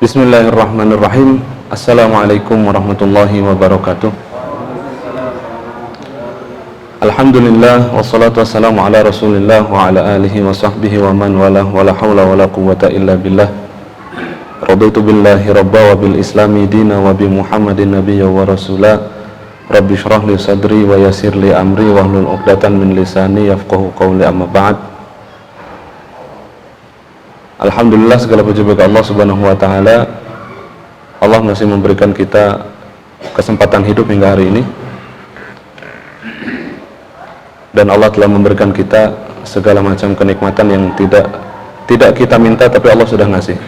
Bismillahirrahmanirrahim. Assalamualaikum warahmatullahi wabarakatuh. Alhamdulillah wassalatu wassalamu ala Rasulillah wa ala alihi wa sahbihi wa man wala wala hawla wala quwwata illa billah. Raditu billahi rabba wa bil islami dina wa bi Muhammadin nabiyya wa rasula. Rabbi shrah li sadri wa yassir li amri wa hlul 'uqdatan min lisani yafqahu qawli, amma ba'd. Alhamdulillah, segala puji bagi Allah Subhanahu wa taala. Allah masih memberikan kita kesempatan hidup hingga hari ini. Dan Allah telah memberikan kita segala macam kenikmatan yang tidak kita minta, tapi Allah sudah ngasih.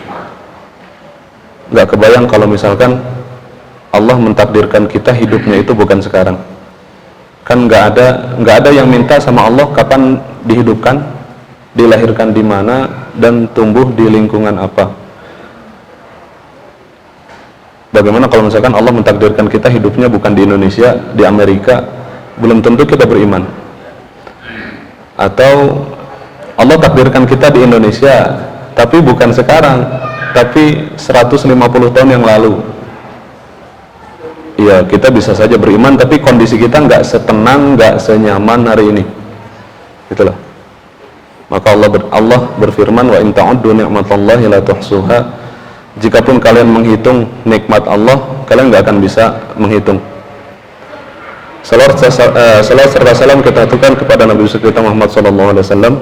Gak kebayang kalau misalkan Allah mentakdirkan kita hidupnya itu bukan sekarang. Kan gak ada yang minta sama Allah kapan dihidupkan, dilahirkan di mana, dan tumbuh di lingkungan apa. Bagaimana kalau misalkan Allah mentakdirkan kita hidupnya bukan di Indonesia, di Amerika, belum tentu kita beriman. Atau Allah takdirkan kita di Indonesia, tapi bukan sekarang, tapi 150 tahun yang lalu. Iya, kita bisa saja beriman, tapi kondisi kita nggak setenang, nggak senyaman hari ini. Itulah. Maka Allah berfirman, wa in ta'uddu ni'matallahi la tuhsuha. Jikapun kalian menghitung nikmat Allah, kalian nggak akan bisa menghitung. Salat serta salam kita aturkan kepada Nabi kita Muhammad SAW.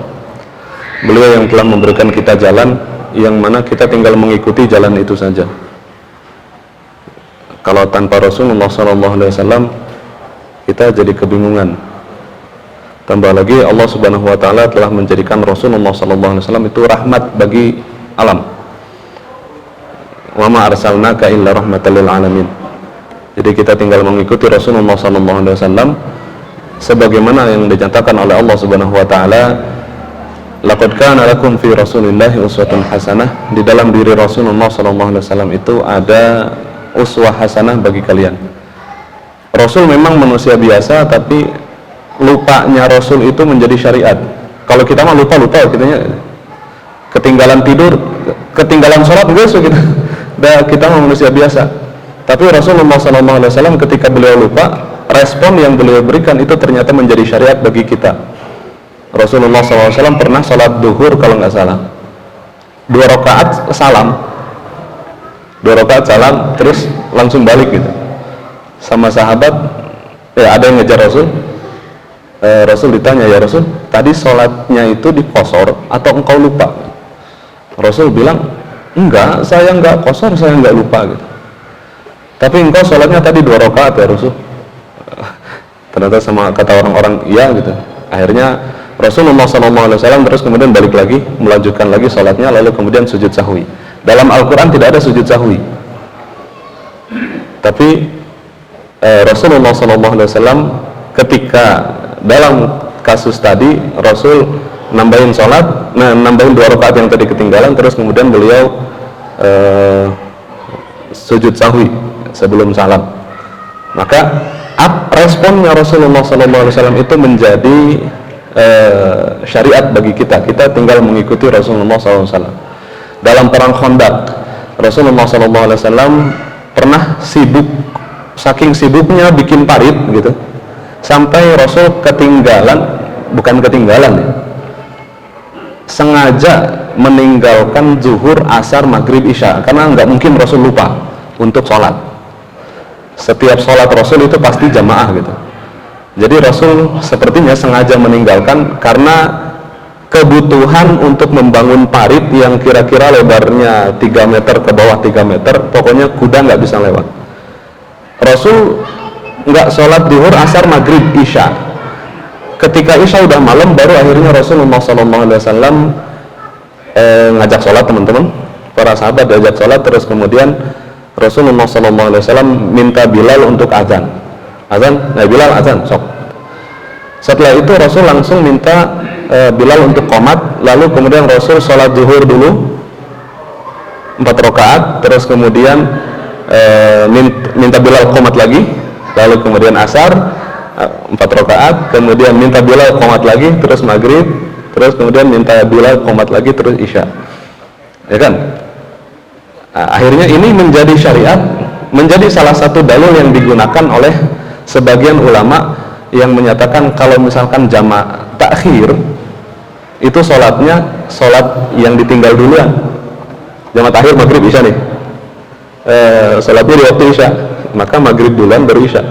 Beliau yang telah memberikan kita jalan, yang mana kita tinggal mengikuti jalan itu saja. Kalau tanpa Rasulullah SAW, kita jadi kebingungan. Tambah lagi Allah Subhanahu wa taala telah menjadikan Rasulullah SAW itu rahmat bagi alam. Wa ma arsalnaka illa rahmatan lil alamin. Jadi kita tinggal mengikuti Rasulullah SAW sebagaimana yang dinyatakan oleh Allah Subhanahu wa taala, laqad kana lakum fi Rasulillahi uswatun hasanah. Di dalam diri Rasulullah SAW itu ada uswah hasanah bagi kalian. Rasul memang manusia biasa, tapi lupanya Rasul itu menjadi syariat. Kalau kita mah lupa kitanya ketinggalan tidur, ketinggalan sholat besok kita mah manusia biasa. Tapi Rasulullah SAW ketika beliau lupa, respon yang beliau berikan itu ternyata menjadi syariat bagi kita. Rasulullah SAW pernah sholat duhur kalau nggak salah 2 rakaat salam, terus langsung balik gitu. Sama sahabat, ya ada yang ngejar Rasul. Rasul ditanya, ya Rasul, tadi sholatnya itu dikosor atau engkau lupa? Rasul bilang, enggak, saya enggak kosor, saya enggak lupa gitu. Tapi engkau sholatnya tadi 2 rakaat ya Rasul. Ternyata sama kata orang-orang iya gitu. Akhirnya Rasulullah SAW terus kemudian balik lagi, melanjutkan lagi sholatnya, lalu kemudian sujud sahwi. Dalam Al-Quran tidak ada sujud sahwi, tapi Rasulullah SAW ketika dalam kasus tadi Rasul nambahin sholat, nambahin 2 rakaat yang tadi ketinggalan, terus kemudian beliau sujud sahwi sebelum salam. Maka responnya Rasulullah SAW itu menjadi syariat bagi kita. Kita tinggal mengikuti Rasulullah SAW. Dalam perang Khandaq, Rasulullah SAW pernah sibuk, saking sibuknya bikin parit gitu, sampai Rasul sengaja meninggalkan zuhur, asar, maghrib, isya, karena nggak mungkin Rasul lupa untuk sholat. Setiap sholat Rasul itu pasti jamaah gitu. Jadi Rasul sepertinya sengaja meninggalkan karena kebutuhan untuk membangun parit yang kira-kira lebarnya 3 meter ke bawah 3 meter, pokoknya kuda nggak bisa lewat. Rasul nggak sholat duhur, asar, maghrib, isya. Ketika isya udah malam, baru akhirnya Rasulullah SAW ngajak sholat teman-teman, para sahabat diajak sholat. Terus kemudian Rasulullah SAW minta Bilal untuk azan. Nah Bilal azan, sok. Setelah itu Rasul langsung minta Bilal untuk qomat. Lalu kemudian Rasul sholat duhur dulu 4 rakaat, terus kemudian minta Bilal qomat lagi. Lalu kemudian asar 4 rakaat, kemudian minta Bilal qomat lagi, terus maghrib, terus kemudian minta Bilal qomat lagi, terus isya. Ya kan? Akhirnya ini menjadi syariat, menjadi salah satu dalil yang digunakan oleh sebagian ulama yang menyatakan kalau misalkan jamak takhir itu sholatnya sholat yang ditinggal duluan. Jamak takhir maghrib isya nih, sholatnya di waktu isya, maka maghrib duluan baru isya.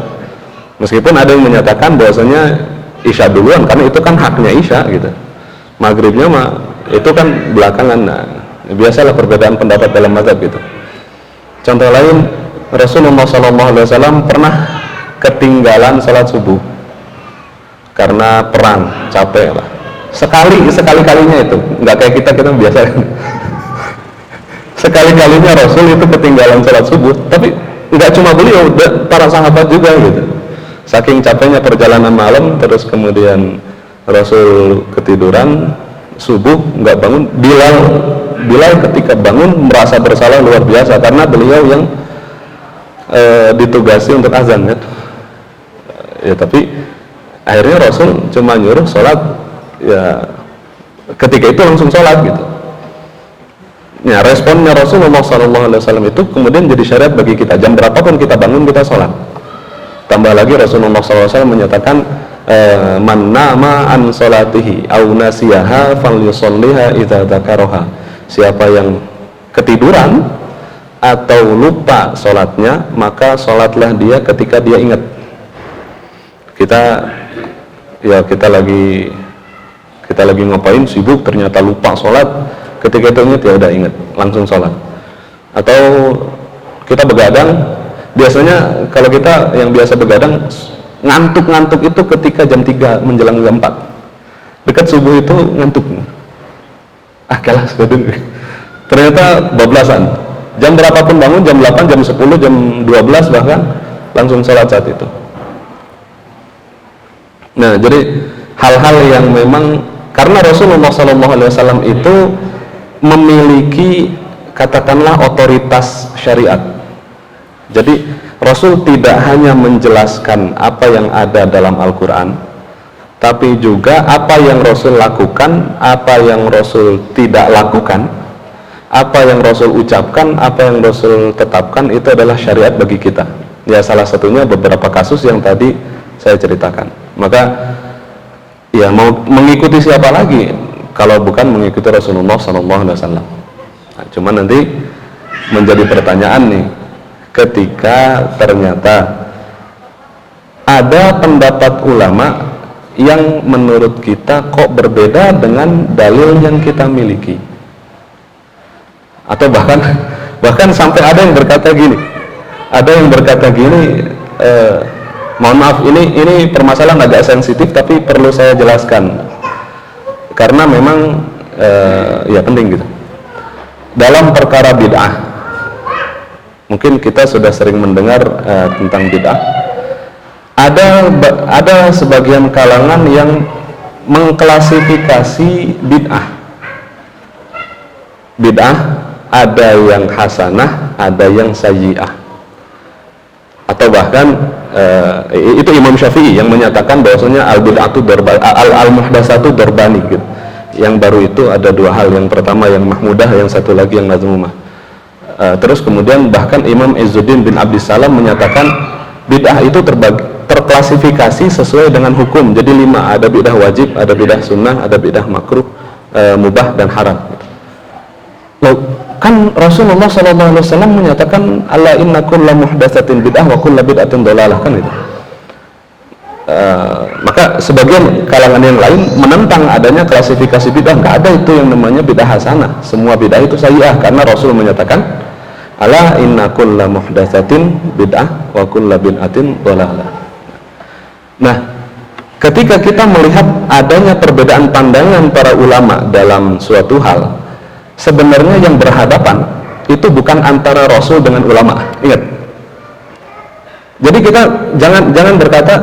Meskipun ada yang menyatakan bahwasanya isya duluan karena itu kan haknya isya gitu, maghribnya mah itu kan belakangan. Nah, biasalah perbedaan pendapat dalam mazhab gitu. Contoh lain, Rasulullah SAW pernah ketinggalan sholat subuh karena perang, capek lah. Sekali-kalinya itu, nggak kayak kita biasa. Sekali-kalinya Rasul itu ketinggalan sholat subuh, tapi nggak cuma beliau, para sahabat juga gitu. Saking capeknya perjalanan malam, terus kemudian Rasul ketiduran, subuh nggak bangun. Bilal ketika bangun merasa bersalah luar biasa karena beliau yang ditugasi untuk azan kan. Ya tapi akhirnya Rasul cuma nyuruh sholat, ya ketika itu langsung sholat gitu. Ya responnya Rasulullah SAW itu kemudian jadi syariat bagi kita, jam berapapun kita bangun kita sholat. Tambah lagi Rasulullah SAW menyatakan man nama an sholatihi au nasiyaha falyusolliha idza dzakaraha. Siapa yang ketiduran atau lupa sholatnya, maka sholatlah dia ketika dia ingat. Kita lagi ngapain, sibuk, ternyata lupa sholat, ketika itu ingat ya udah ingat, langsung sholat. Atau kita begadang, biasanya kalau kita yang biasa begadang ngantuk itu ketika jam 3 menjelang jam 4 dekat subuh itu ngantuk. Kelas ternyata bablasan, jam berapapun bangun, jam 8, jam 10, jam 12 bahkan langsung sholat saat itu. Nah jadi hal-hal yang memang karena Rasulullah SAW itu memiliki katakanlah otoritas syariat. Jadi Rasul tidak hanya menjelaskan apa yang ada dalam Al-Quran, tapi juga apa yang Rasul lakukan, apa yang Rasul tidak lakukan, apa yang Rasul ucapkan, apa yang Rasul tetapkan, itu adalah syariat bagi kita. Ya salah satunya beberapa kasus yang tadi saya ceritakan. Maka ya mau mengikuti siapa lagi kalau bukan mengikuti Rasulullah SAW. Nah, cuman nanti menjadi pertanyaan nih, ketika ternyata ada pendapat ulama yang menurut kita kok berbeda dengan dalil yang kita miliki, atau bahkan sampai ada yang berkata gini, mohon maaf ini permasalahan agak sensitif tapi perlu saya jelaskan karena memang ya penting gitu. Dalam perkara bid'ah, mungkin kita sudah sering mendengar tentang bid'ah. Ada sebagian kalangan yang mengklasifikasi bid'ah. Bid'ah ada yang hasanah, ada yang sayyi'ah. Atau bahkan itu Imam Syafi'i yang menyatakan bahwasanya al-bid'atu al-muhdatsatu darbani gitu. Yang baru itu ada dua hal, yang pertama yang mahmudah, yang satu lagi yang mazmumah. Terus kemudian bahkan Imam Izzuddin bin Abdissalam menyatakan bid'ah itu terklasifikasi sesuai dengan hukum. Jadi 5, ada bid'ah wajib, ada bid'ah sunnah, ada bid'ah makruh, mubah dan haram. Loh, kan Rasulullah SAW menyatakan ala inna kulla muhdatsatin bid'ah wa kulla bid'atin dhalalah, kan itu. Maka sebagian kalangan yang lain menentang adanya klasifikasi bid'ah. Nggak ada itu yang namanya bid'ah hasanah, semua bid'ah itu sayyi'ah, karena Rasul menyatakan ala inna kulla muhdatsatin bid'ah wa kulla bid'atin dhalalah. Nah, ketika kita melihat adanya perbedaan pandangan para ulama dalam suatu hal, sebenarnya yang berhadapan itu bukan antara Rasul dengan ulama. Ingat. Jadi kita jangan berkata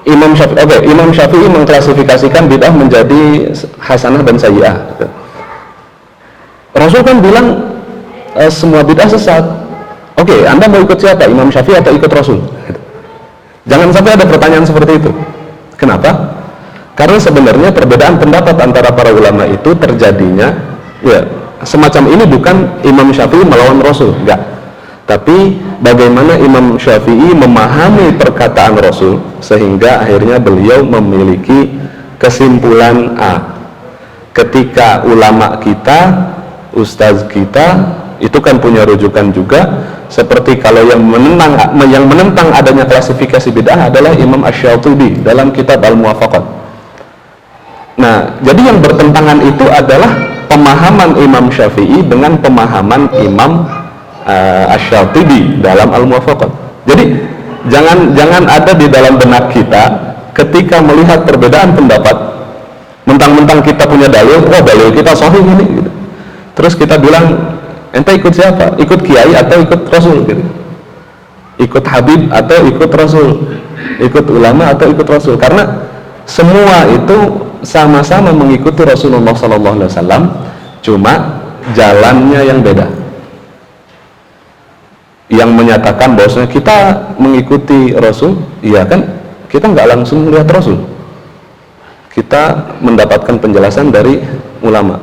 Imam Syafi'i mengklasifikasikan bid'ah menjadi hasanah dan sayyi'ah. Rasul kan bilang semua bid'ah sesat. Oke, Anda mau ikut siapa? Imam Syafi'i atau ikut Rasul? Jangan sampai ada pertanyaan seperti itu. Kenapa? Karena sebenarnya perbedaan pendapat antara para ulama itu terjadinya ya semacam ini bukan Imam Syafi'i melawan Rasul, enggak. Tapi bagaimana Imam Syafi'i memahami perkataan Rasul sehingga akhirnya beliau memiliki kesimpulan A. Ketika ulama kita, ustaz kita itu kan punya rujukan juga, seperti kalau yang menentang adanya klasifikasi bid'ah adalah Imam Asy-Syatibi dalam kitab Al-Muwafaqat. Nah, jadi yang bertentangan itu adalah pemahaman Imam Syafi'i dengan pemahaman Imam Asy-Syatibi dalam Al-Muwafaqat. Jadi jangan ada di dalam benak kita ketika melihat perbedaan pendapat, mentang-mentang kita punya dalil, oh dalil kita sahih ini gitu. Terus kita bilang, ente ikut siapa? Ikut kiai atau ikut Rasul gitu. Ikut Habib atau ikut Rasul, ikut ulama atau ikut Rasul. Karena semua itu sama-sama mengikuti Rasulullah SAW, cuma jalannya yang beda. Yang menyatakan bahwasanya kita mengikuti Rasul, iya kan? Kita nggak langsung melihat Rasul, kita mendapatkan penjelasan dari ulama.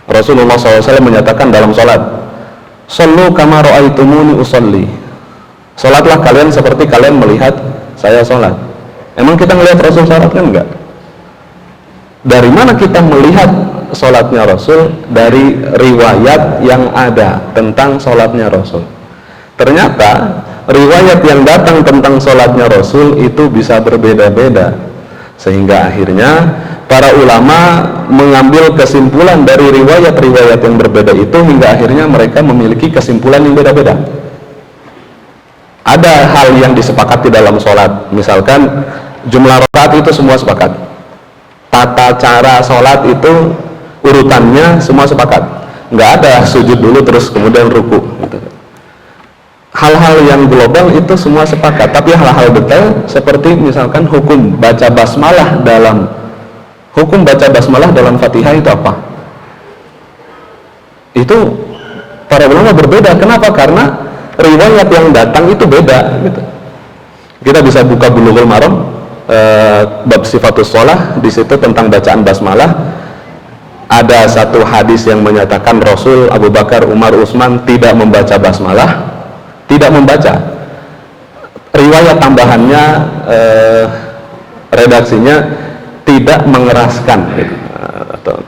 Rasulullah SAW menyatakan dalam sholat, "Shollu kama ra'aitumuni usolli." Sholatlah kalian seperti kalian melihat saya sholat. Emang kita melihat Rasul sholat kan enggak? Dari mana kita melihat sholatnya Rasul? Dari riwayat yang ada tentang sholatnya Rasul. Ternyata riwayat yang datang tentang sholatnya Rasul itu bisa berbeda-beda, sehingga akhirnya para ulama mengambil kesimpulan dari riwayat-riwayat yang berbeda itu, hingga akhirnya mereka memiliki kesimpulan yang beda-beda. Ada hal yang disepakati dalam sholat, misalkan jumlah rakaat itu semua sepakat, tata cara sholat itu urutannya semua sepakat, nggak ada sujud dulu terus kemudian ruku gitu. Hal-hal yang global itu semua sepakat, tapi hal-hal detail seperti misalkan hukum baca basmalah dalam Fatihah itu apa? Itu para ulama berbeda. Kenapa? Karena riwayat yang datang itu beda gitu. Kita bisa buka Bulughul Maram bab sifatus shalah, di situ tentang bacaan basmalah ada satu hadis yang menyatakan Rasul, Abu Bakar, Umar, Utsman tidak membaca basmalah, tidak membaca. Riwayat tambahannya redaksinya tidak mengeraskan gitu. Atau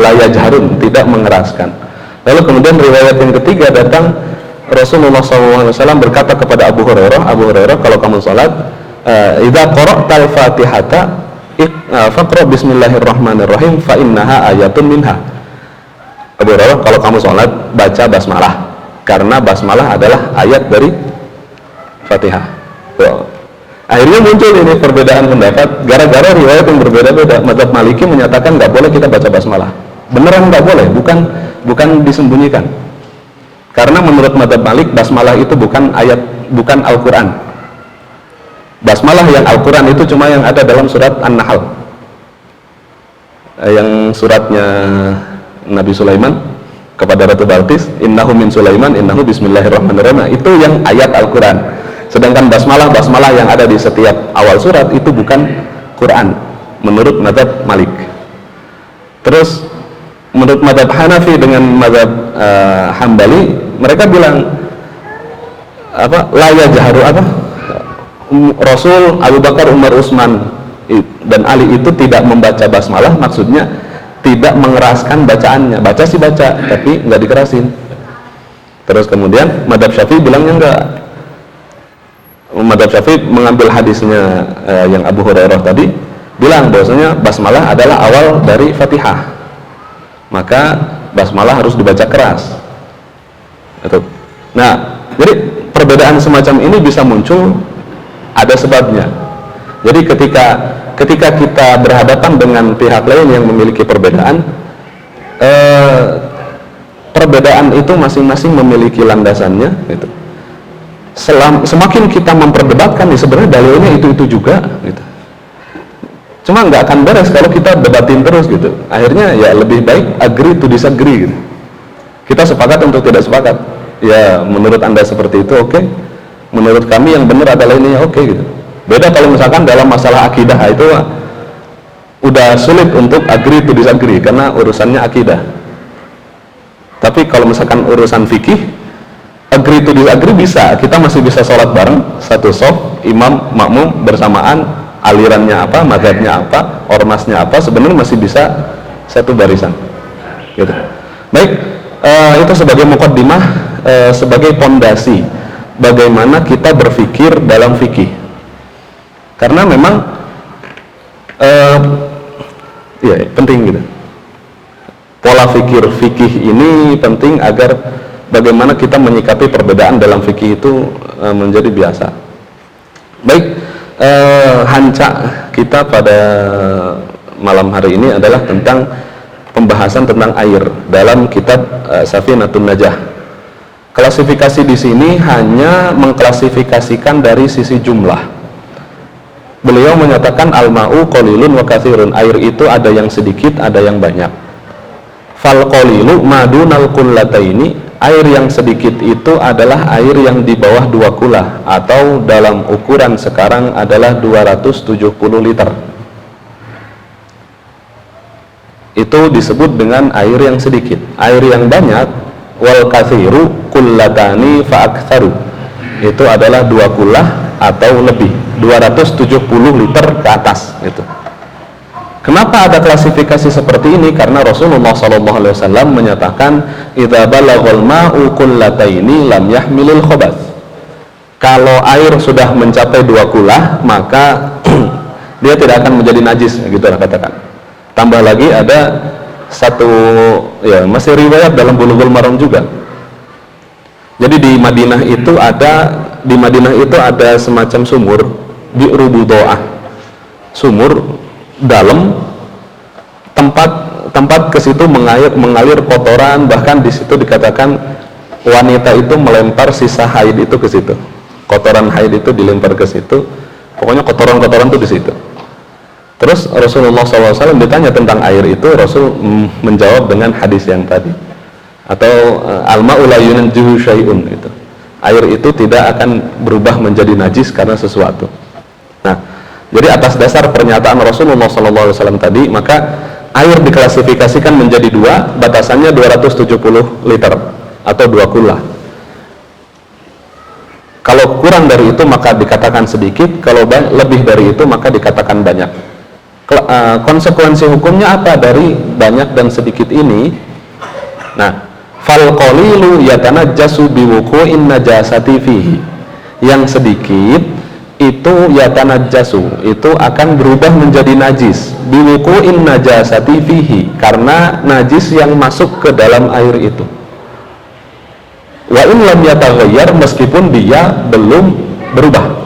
la yajharun, tidak mengeraskan. Lalu kemudian riwayat yang ketiga datang, Rasulullah SAW berkata kepada Abu Hurairah, kalau kamu salat, idza qara'tal Fatihata faqra bismillahirrahmanirrahim fa innaha ayatun minha. Abu Hurairah, kalau kamu salat baca basmalah, karena basmalah adalah ayat dari Fatihah. Akhirnya muncul ini perbedaan pendapat gara-gara riwayat yang berbeda-beda. Mazhab Maliki menyatakan nggak boleh kita baca basmalah. Beneran nggak boleh, bukan disembunyikan. Karena menurut mazhab Malik, basmalah itu bukan ayat, bukan Al-Quran. Basmalah yang Al-Quran itu cuma yang ada dalam surat An-Nahl, yang suratnya Nabi Sulaiman kepada Ratu Balqis, innahu min Sulaiman innahu bismillahirrahmanirrahim, itu yang ayat Al-Quran. Sedangkan basmalah yang ada di setiap awal surat itu bukan Quran menurut mazhab Malik. Terus menurut mazhab Hanafi dengan mazhab Hambali, mereka bilang la yajharu Rasul, Abu Bakar, Umar, Utsman dan Ali itu tidak membaca basmalah, maksudnya tidak mengeraskan bacaannya. Baca sih baca, tapi nggak dikerasin. Terus kemudian mazhab Syafi'i bilangnya enggak. Mazhab Syafi'i mengambil hadisnya yang Abu Hurairah tadi, bilang bahwasanya basmalah adalah awal dari Fatihah, maka basmalah harus dibaca keras. Gitu. Nah, jadi perbedaan semacam ini bisa muncul, ada sebabnya. Jadi ketika kita berhadapan dengan pihak lain yang memiliki perbedaan, perbedaan itu masing-masing memiliki landasannya gitu. Semakin kita memperdebatkan, sebenarnya dalilnya itu juga gitu. Cuma nggak akan beres kalau kita debatin terus gitu. Akhirnya ya lebih baik agree to disagree gitu. Kita sepakat untuk tidak sepakat. Ya menurut Anda seperti itu oke. Menurut kami yang benar adalah ini, oke gitu. Beda kalau misalkan dalam masalah akidah, itu udah sulit untuk agree to disagree karena urusannya akidah. Tapi kalau misalkan urusan fikih, agree to disagree bisa, kita masih bisa sholat bareng satu shaf, imam makmum bersamaan, alirannya apa, mazhabnya apa, ormasnya apa, sebenarnya masih bisa satu barisan gitu. Baik, itu sebagai muqaddimah, sebagai pondasi bagaimana kita berpikir dalam fikih, karena memang ya penting gitu. Pola fikir fikih ini penting agar bagaimana kita menyikapi perbedaan dalam fikih itu menjadi biasa. Baik, hancak kita pada malam hari ini adalah tentang pembahasan tentang air dalam kitab Safinatun Najah. Klasifikasi di sini hanya mengklasifikasikan dari sisi jumlah. Beliau menyatakan al-ma'u qalilun wa katsirun, air itu ada yang sedikit, ada yang banyak. Fal qalilu madunal qullataini, air yang sedikit itu adalah air yang di bawah 2 kulah, atau dalam ukuran sekarang adalah 270 liter. Itu disebut dengan air yang sedikit. Air yang banyak, wal katsiru kullatani fa aktsaru, itu adalah 2 kulah atau lebih, 270 liter ke atas gitu. Kenapa ada klasifikasi seperti ini? Karena Rasulullah SAW menyatakan idza balaghal ma'u qullataini lam yahmilul khabath. Kalau air sudah mencapai 2 kulah, maka dia tidak akan menjadi najis, gitu lah katakan. Tambah lagi ada satu, ya masih riwayat dalam Bulughul Maram juga. Jadi di Madinah itu ada semacam sumur, bi'ru budoah, sumur dalam, tempat ke situ mengalir kotoran, bahkan di situ dikatakan wanita itu melempar sisa haid itu ke situ, kotoran haid itu dilempar ke situ, pokoknya kotoran-kotoran itu di situ. Terus Rasulullah SAW ditanya tentang air itu, Rasul menjawab dengan hadis yang tadi, atau al-ma'u la yunajjihu syai'un, itu air itu tidak akan berubah menjadi najis karena sesuatu. Nah, jadi atas dasar pernyataan Rasulullah SAW tadi, maka air diklasifikasikan menjadi 2, batasannya 270 liter atau 2 kulah. Kalau kurang dari itu maka dikatakan sedikit, kalau lebih dari itu maka dikatakan banyak. Konsekuensi hukumnya apa dari banyak dan sedikit ini? Nah, fal qalilu yatanajjasu biwuqu'in najasati fihi, yang sedikit itu yatanajjasu, itu akan berubah menjadi najis, biwuqu'in najasati fihi, karena najis yang masuk ke dalam air itu. Wa in lam yataghayyar, meskipun dia belum berubah,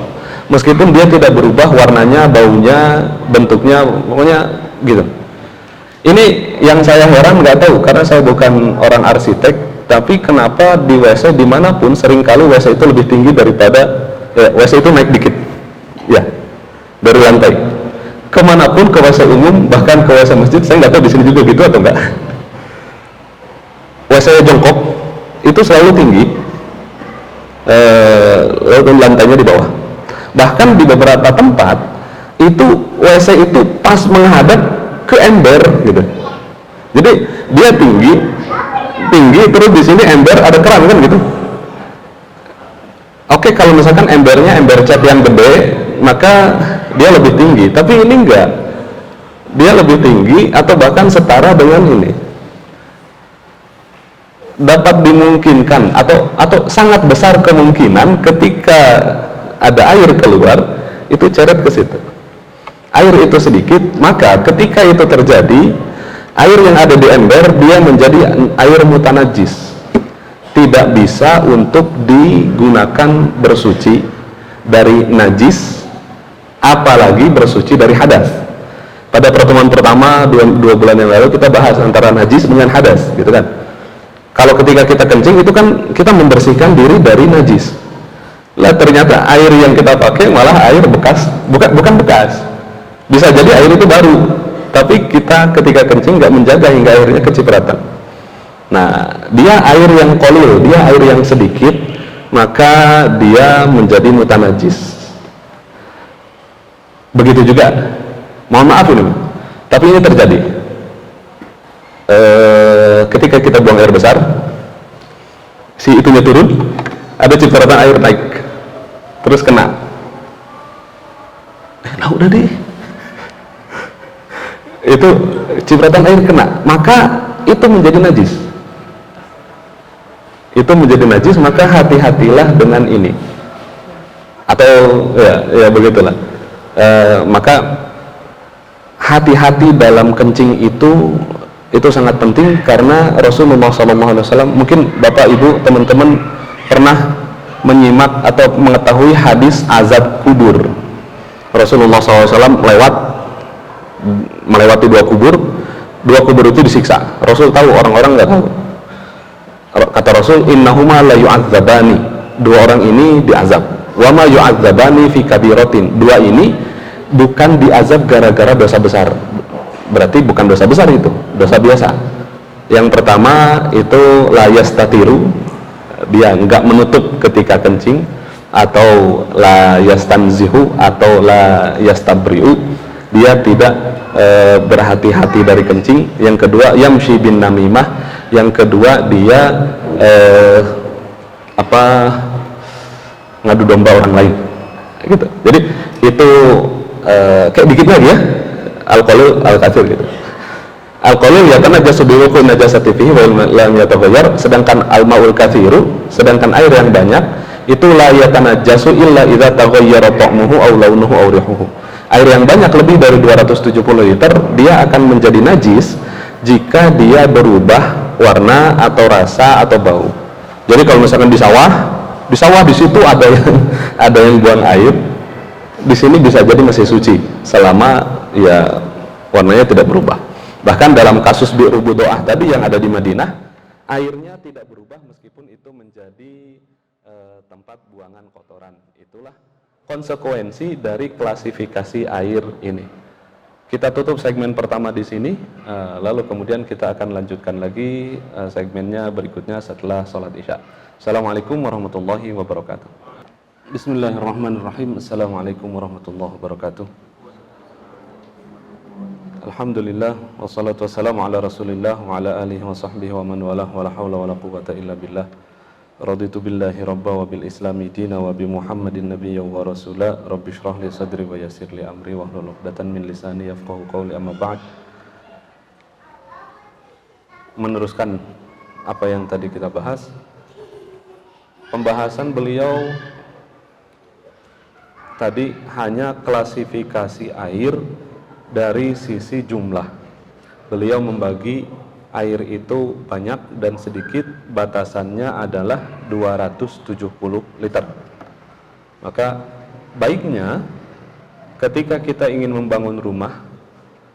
meskipun dia tidak berubah warnanya, baunya, bentuknya, pokoknya gitu. Ini yang saya heran, nggak tahu, karena saya bukan orang arsitek, tapi kenapa di WC dimanapun seringkali WC itu lebih tinggi daripada WC itu naik dikit, ya, dari lantai. Kemanapun, ke WC umum, bahkan ke WC masjid, saya nggak tahu di sini juga gitu atau enggak. WC jongkok itu selalu tinggi, lalu lantainya di bawah. Bahkan di beberapa tempat itu WC itu pas menghadap ke ember gitu. Jadi dia tinggi terus di sini ember ada keran kan gitu. Oke, kalau misalkan embernya ember cat yang gede, maka dia lebih tinggi. Tapi ini enggak, dia lebih tinggi atau bahkan setara dengan ini. Dapat dimungkinkan atau sangat besar kemungkinan ketika ada air keluar itu ceret ke situ. Air itu sedikit, maka ketika itu terjadi, air yang ada di ember dia menjadi air mutanajis, tidak bisa untuk digunakan bersuci dari najis, apalagi bersuci dari hadas. Pada pertemuan pertama 2 bulan yang lalu kita bahas antara najis dengan hadas, gitu kan. Kalau ketika kita kencing itu kan kita membersihkan diri dari najis. Lah ternyata air yang kita pakai malah air bekas, bukan bekas. Bisa jadi air itu baru, tapi kita ketika kencing nggak menjaga hingga airnya kecipratan. Nah, dia air yang qalil, dia air yang sedikit, maka dia menjadi mutanajis. Begitu juga, mohon maaf ini, tapi ini terjadi. ketika kita buang air besar, si itunya turun, ada cipratan air naik, terus kena. Nah udah deh, itu cipratan air kena, maka itu menjadi najis. Itu menjadi najis, maka hati-hatilah dengan ini. Atau ya begitulah. Maka hati-hati dalam kencing itu sangat penting, karena Rasulullah SAW, mungkin Bapak Ibu teman-teman pernah menyimak atau mengetahui hadis azab kubur. Rasulullah SAW melewati dua kubur itu disiksa. Rasul tahu, orang-orang nggak tahu. Kata Rasul, innahuma la yu'adzabani, dua orang ini diazab. Wa ma yu'adzabani fi kabiratin, dua ini bukan diazab gara-gara dosa besar. Berarti bukan dosa besar, itu dosa biasa. Yang pertama itu la yastatiru, dia nggak menutup ketika kencing, atau la yastanzihu, atau la yastabriu, dia tidak berhati-hati dari kencing. Yang kedua yamshi bin namimah, yang kedua dia ngadu domba orang lain gitu. Jadi itu kayak dikit lagi ya, al-qalil al-katsir gitu. Al-qalil yatanajasu bi wuqu'i najasati fihi wa lam yataghayyar, sedangkan al-ma'ul katsiru, sedangkan air yang banyak itu la yatanajasu illa idza taghayyara ta'muhu aw launuhu aw rihuhu. Air yang banyak lebih dari 270 liter dia akan menjadi najis jika dia berubah warna atau rasa atau bau. Jadi kalau misalkan di sawah di situ ada yang buang air, di sini bisa jadi masih suci selama ya warnanya tidak berubah. Bahkan dalam kasus Bi'ru Budoah tadi yang ada di Madinah, airnya tidak berubah meskipun itu menjadi tempat buangan kotoran. Itulah konsekuensi dari klasifikasi air ini. Kita tutup segmen pertama di sini, lalu kemudian kita akan lanjutkan lagi segmennya berikutnya setelah sholat isya. Assalamualaikum warahmatullahi wabarakatuh. Bismillahirrahmanirrahim. Assalamualaikum warahmatullahi wabarakatuh. Alhamdulillah, wassalatu wassalamu ala rasulillah wa ala alihi wa sahbihi wa man walah, wa la hawla wa la quwwata illa billah. Raditu billahi rabba wa bil islami dina wa bi muhammadin nabiyya wa rasula. Rabbi shrah li sadri wa yassir li amri wa hlul 'uqdatan min lisani yafqahu qawli, amma ba'd. Meneruskan apa yang tadi kita bahas, pembahasan beliau tadi hanya klasifikasi air dari sisi jumlah. Beliau membagi air itu banyak dan sedikit, batasannya adalah 270 liter. Maka baiknya ketika kita ingin membangun rumah,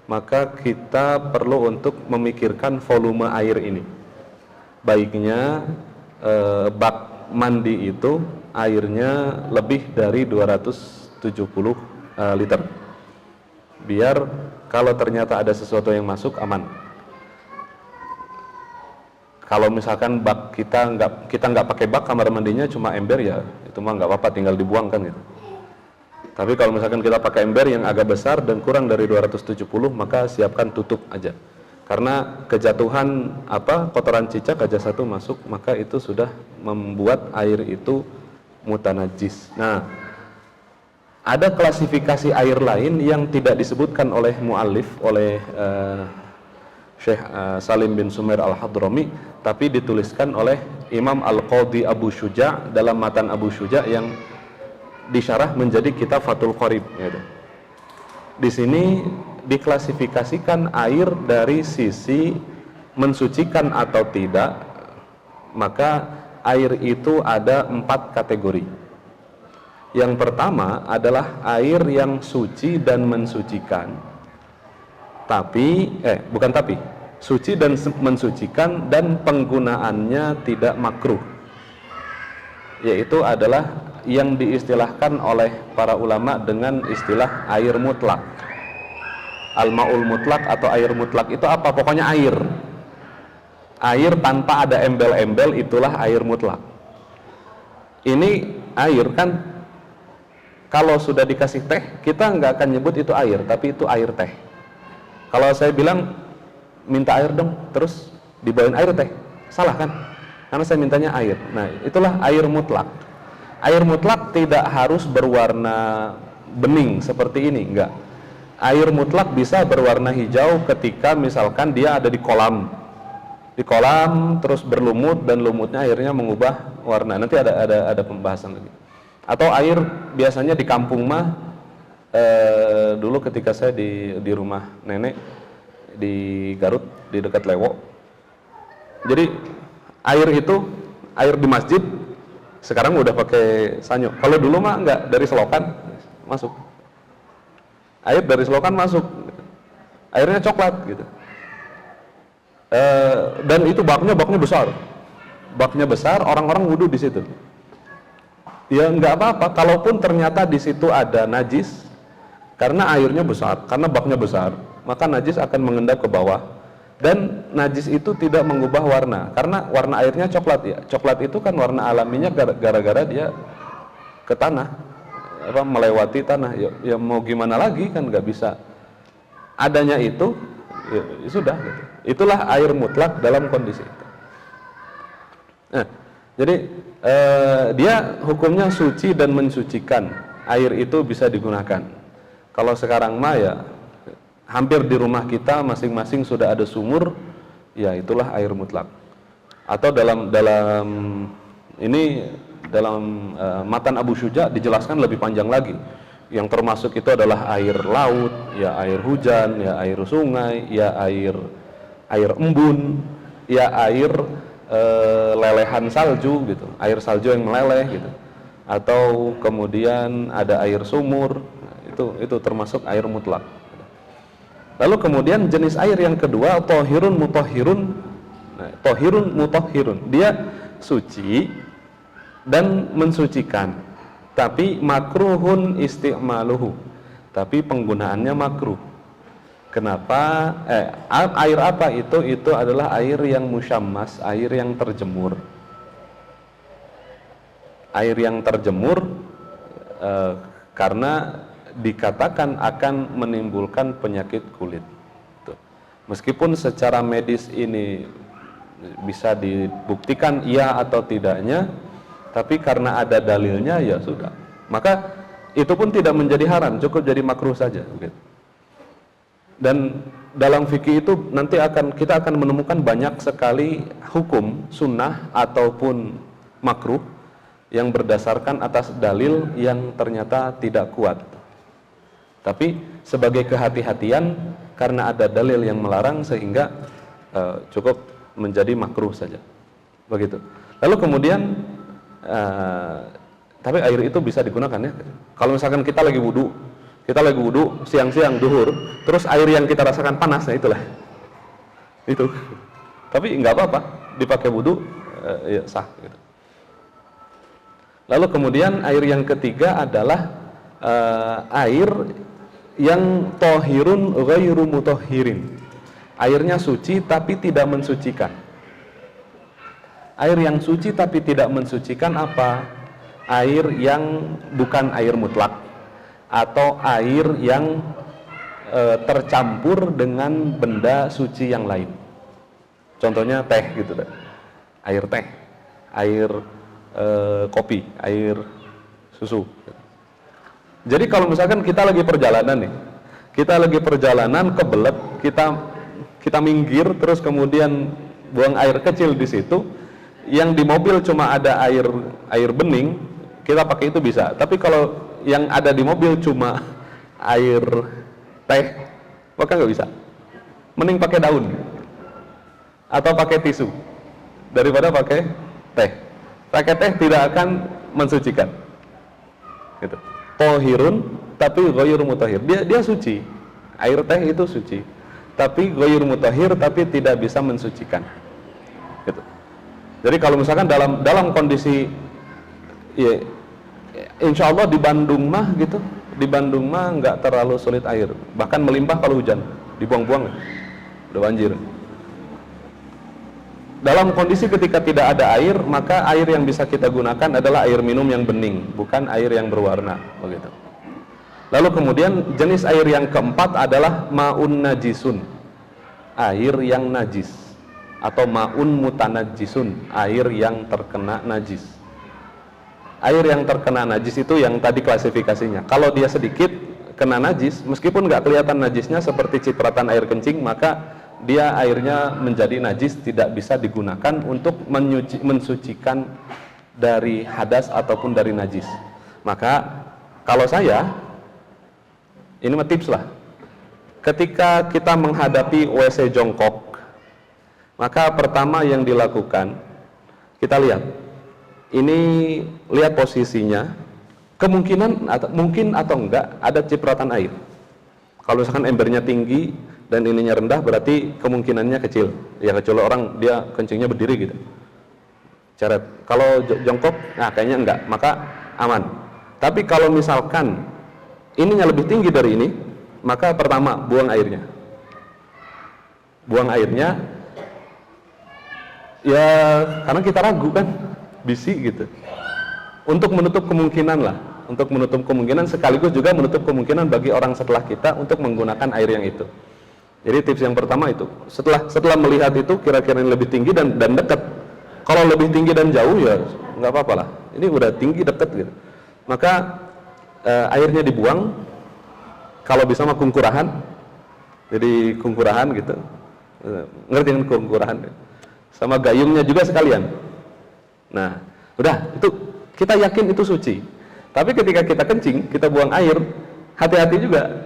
maka kita perlu untuk memikirkan volume air ini. Baiknya bak mandi itu airnya lebih dari 270 liter. Biar kalau ternyata ada sesuatu yang masuk, aman. Kalau misalkan bak kita nggak pakai bak, kamar mandinya cuma ember, ya itu mah nggak apa-apa, tinggal dibuang kan gitu. Tapi kalau misalkan kita pakai ember yang agak besar dan kurang dari 270, maka siapkan tutup aja. Karena kejatuhan kotoran cicak aja satu masuk, maka itu sudah membuat air itu mutanajis. Nah, ada klasifikasi air lain yang tidak disebutkan oleh muallif, oleh Syekh Salim bin Sumair al-Hadrami, tapi dituliskan oleh Imam Al-Qadhi Abu Syuja' dalam matan Abu Syuja' yang disyarah menjadi kitab Fathul Qorib. Di sini diklasifikasikan air dari sisi mensucikan atau tidak, maka air itu ada 4 kategori. Yang pertama adalah air yang suci dan mensucikan. Suci dan mensucikan dan penggunaannya tidak makruh, yaitu adalah yang diistilahkan oleh para ulama dengan istilah air mutlak. Al-ma'ul mutlak atau air mutlak itu apa? Pokoknya air tanpa ada embel-embel, itulah air mutlak. Ini air kan, kalau sudah dikasih teh, kita nggak akan nyebut itu air, tapi itu air teh. Kalau saya bilang minta air dong, terus dibawain air teh, salah kan? Karena saya mintanya air. Nah, itulah air mutlak. Air mutlak tidak harus berwarna bening seperti ini, enggak. Air mutlak bisa berwarna hijau ketika misalkan dia ada di kolam. Di kolam terus berlumut dan lumutnya airnya mengubah warna. Nanti ada pembahasan lagi. Atau air biasanya di kampung mah dulu ketika saya di rumah nenek di Garut di dekat Lewo. Jadi air itu air di masjid sekarang udah pakai sanyo. Kalau dulu mah enggak, dari selokan masuk. Air dari selokan masuk. Airnya coklat gitu. Dan itu baknya besar. Baknya besar, orang-orang wudhu di situ. Ya nggak apa-apa, kalaupun ternyata di situ ada najis, karena airnya besar, karena baknya besar, maka najis akan mengendap ke bawah. Dan najis itu tidak mengubah warna, karena warna airnya coklat ya. Coklat itu kan warna alaminya gara-gara dia ke tanah, melewati tanah. Ya mau gimana lagi kan nggak bisa. Adanya itu, ya sudah. Gitu. Itulah air mutlak dalam kondisi itu. Nah, jadi dia hukumnya suci dan mensucikan. Air itu bisa digunakan. Kalau sekarang mah ya hampir di rumah kita masing-masing sudah ada sumur, ya itulah air mutlak. Atau dalam Matan Abu Syuja dijelaskan lebih panjang lagi. Yang termasuk itu adalah air laut, ya air hujan, ya air sungai, ya air embun, ya air lelehan salju gitu, air salju yang meleleh gitu, atau kemudian ada air sumur. Nah, itu termasuk air mutlak. Lalu kemudian jenis air yang kedua tohirun mutohirun. Nah, tohirun mutohirun, dia suci dan mensucikan, tapi makruhun isti'maluhu, tapi penggunaannya makruh. Kenapa? Air apa itu? Itu adalah air yang musyammas, air yang terjemur. Air yang terjemur karena dikatakan akan menimbulkan penyakit kulit. Tuh. Meskipun secara medis ini bisa dibuktikan iya atau tidaknya, tapi karena ada dalilnya ya sudah. Maka itu pun tidak menjadi haram, cukup jadi makruh saja. Gitu. Dan dalam fikih itu nanti kita akan menemukan banyak sekali hukum sunnah ataupun makruh yang berdasarkan atas dalil yang ternyata tidak kuat. Tapi sebagai kehati-hatian karena ada dalil yang melarang sehingga cukup menjadi makruh saja. Begitu. Lalu kemudian tapi air itu bisa digunakan ya. Kalau misalkan kita lagi wudhu siang-siang duhur, terus air yang kita rasakan panas, nah itulah itu. Tapi nggak apa-apa, dipakai wudhu ya sah gitu. Lalu kemudian air yang ketiga adalah air yang tohirun ghairu mutohirin, airnya suci tapi tidak mensucikan. Air yang suci tapi tidak mensucikan apa? Air yang bukan air mutlak, atau air yang tercampur dengan benda suci yang lain. Contohnya teh gitu deh. Air teh, air kopi, air susu. Jadi kalau misalkan kita lagi perjalanan nih, kita lagi perjalanan kebelet, kita minggir terus kemudian buang air kecil di situ, yang di mobil cuma ada air bening, kita pakai itu bisa. Tapi kalau yang ada di mobil cuma air teh, maka nggak bisa. Mending pakai daun atau pakai tisu daripada pakai teh. Pakai teh tidak akan mensucikan. Gitu. Tohirun tapi ghairu mutahhir. Dia suci. Air teh itu suci. Tapi ghairu mutahhir, tapi tidak bisa mensucikan. Gitu. Jadi kalau misalkan dalam kondisi ya, insya Allah di Bandung mah gitu, di Bandung mah nggak terlalu sulit air, bahkan melimpah kalau hujan, dibuang-buang udah banjir. Dalam kondisi ketika tidak ada air, maka air yang bisa kita gunakan adalah air minum yang bening, bukan air yang berwarna, begitu. Lalu kemudian jenis air yang keempat adalah ma'un najisun, air yang najis. atau ma'un mutanajjisun, air yang terkena najis. Air yang terkena najis itu yang tadi klasifikasinya. Kalau dia sedikit kena najis, meskipun nggak kelihatan najisnya seperti cipratan air kencing, maka dia airnya menjadi najis, tidak bisa digunakan untuk mensucikan dari hadas ataupun dari najis. Maka kalau saya, ini mah tips lah, ketika kita menghadapi WC jongkok, maka pertama yang dilakukan, kita lihat, ini lihat posisinya, kemungkinan mungkin atau enggak ada cipratan air. Kalau misalkan embernya tinggi dan ininya rendah, berarti kemungkinannya kecil. Ya kecuali orang dia kencingnya berdiri gitu, ceret. Kalau jongkok, nah kayaknya enggak, maka aman. Tapi kalau misalkan ininya lebih tinggi dari ini, maka pertama buang airnya. Buang airnya, ya karena kita ragu kan, bisi gitu. Untuk menutup kemungkinan lah, untuk menutup kemungkinan sekaligus juga menutup kemungkinan bagi orang setelah kita untuk menggunakan air yang itu. Jadi tips yang pertama itu, setelah melihat itu kira-kira yang lebih tinggi dan dekat. Kalau lebih tinggi dan jauh ya nggak apa-apa lah. Ini udah tinggi dekat gitu. Maka airnya dibuang. Kalau bisa mah kungkurahan. Jadi kungkurahan gitu. Ngerti kan kungkurahan? Sama gayungnya juga sekalian. Nah, udah itu kita yakin itu suci. Tapi ketika kita kencing, kita buang air, hati-hati juga.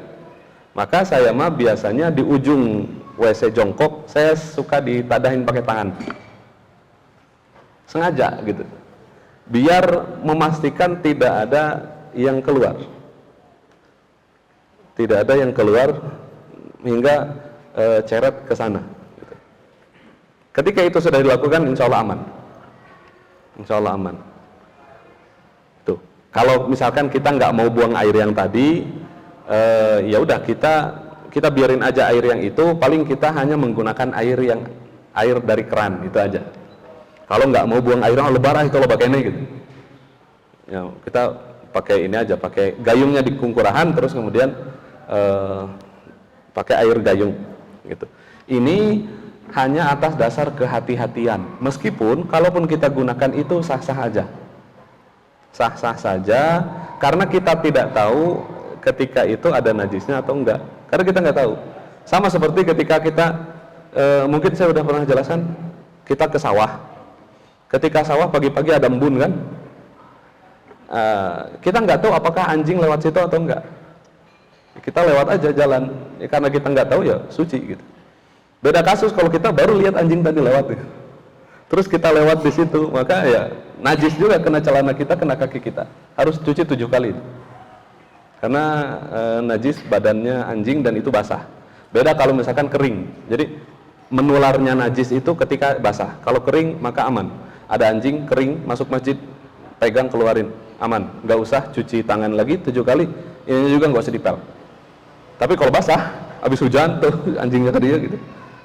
Maka saya mah biasanya di ujung WC jongkok, saya suka ditadahin pakai tangan. Sengaja gitu. Biar memastikan tidak ada yang keluar. Tidak ada yang keluar hingga ceret ke sana. Gitu. Ketika itu sudah dilakukan, insya Allah aman. Insya Allah aman. Tuh, kalau misalkan kita nggak mau buang air yang tadi, ya udah kita biarin aja air yang itu. Paling kita hanya menggunakan air dari keran itu aja. Kalau nggak mau buang air yang lebar itu lo pakai ini gitu. Ya, kita pakai ini aja, pakai gayungnya di kungkurahan, terus kemudian pakai air gayung gitu. Ini hanya atas dasar kehati-hatian. Meskipun kalaupun kita gunakan itu sah-sah aja. Sah-sah saja karena kita tidak tahu ketika itu ada najisnya atau enggak. Karena kita nggak tahu. Sama seperti ketika kita mungkin saya udah pernah jelaskan, kita ke sawah. Ketika sawah pagi-pagi ada embun kan? Kita nggak tahu apakah anjing lewat situ atau enggak. Kita lewat aja jalan. Ya, karena kita nggak tahu ya suci gitu. Beda kasus kalau kita baru lihat anjing tadi lewat ya. Terus kita lewat di situ, maka ya najis juga, kena celana kita, kena kaki kita. Harus cuci 7 kali. Karena najis badannya anjing dan itu basah. Beda kalau misalkan kering. Jadi menularnya najis itu ketika basah. Kalau kering maka aman. Ada anjing kering masuk masjid, pegang keluarin, aman. Nggak usah cuci tangan lagi 7 kali. Ini juga nggak usah dipel. Tapi kalau basah, habis hujan tuh anjingnya tadi ya gitu.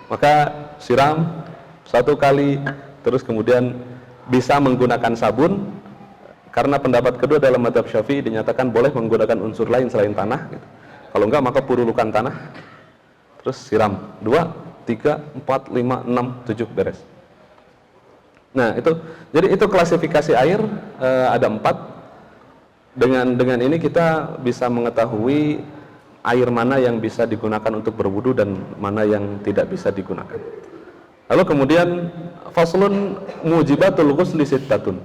Maka siram 1 kali, terus kemudian bisa menggunakan sabun. Karena pendapat kedua dalam mazhab Syafi'i dinyatakan boleh menggunakan unsur lain selain tanah gitu. Kalau enggak maka purulukan tanah, terus siram 2, 3, 4, 5, 6, 7 beres. Nah itu, jadi itu klasifikasi air ada 4. Dengan ini kita bisa mengetahui air mana yang bisa digunakan untuk berwudu dan mana yang tidak bisa digunakan. Lalu kemudian faslun mujibatul ghusli sittatun.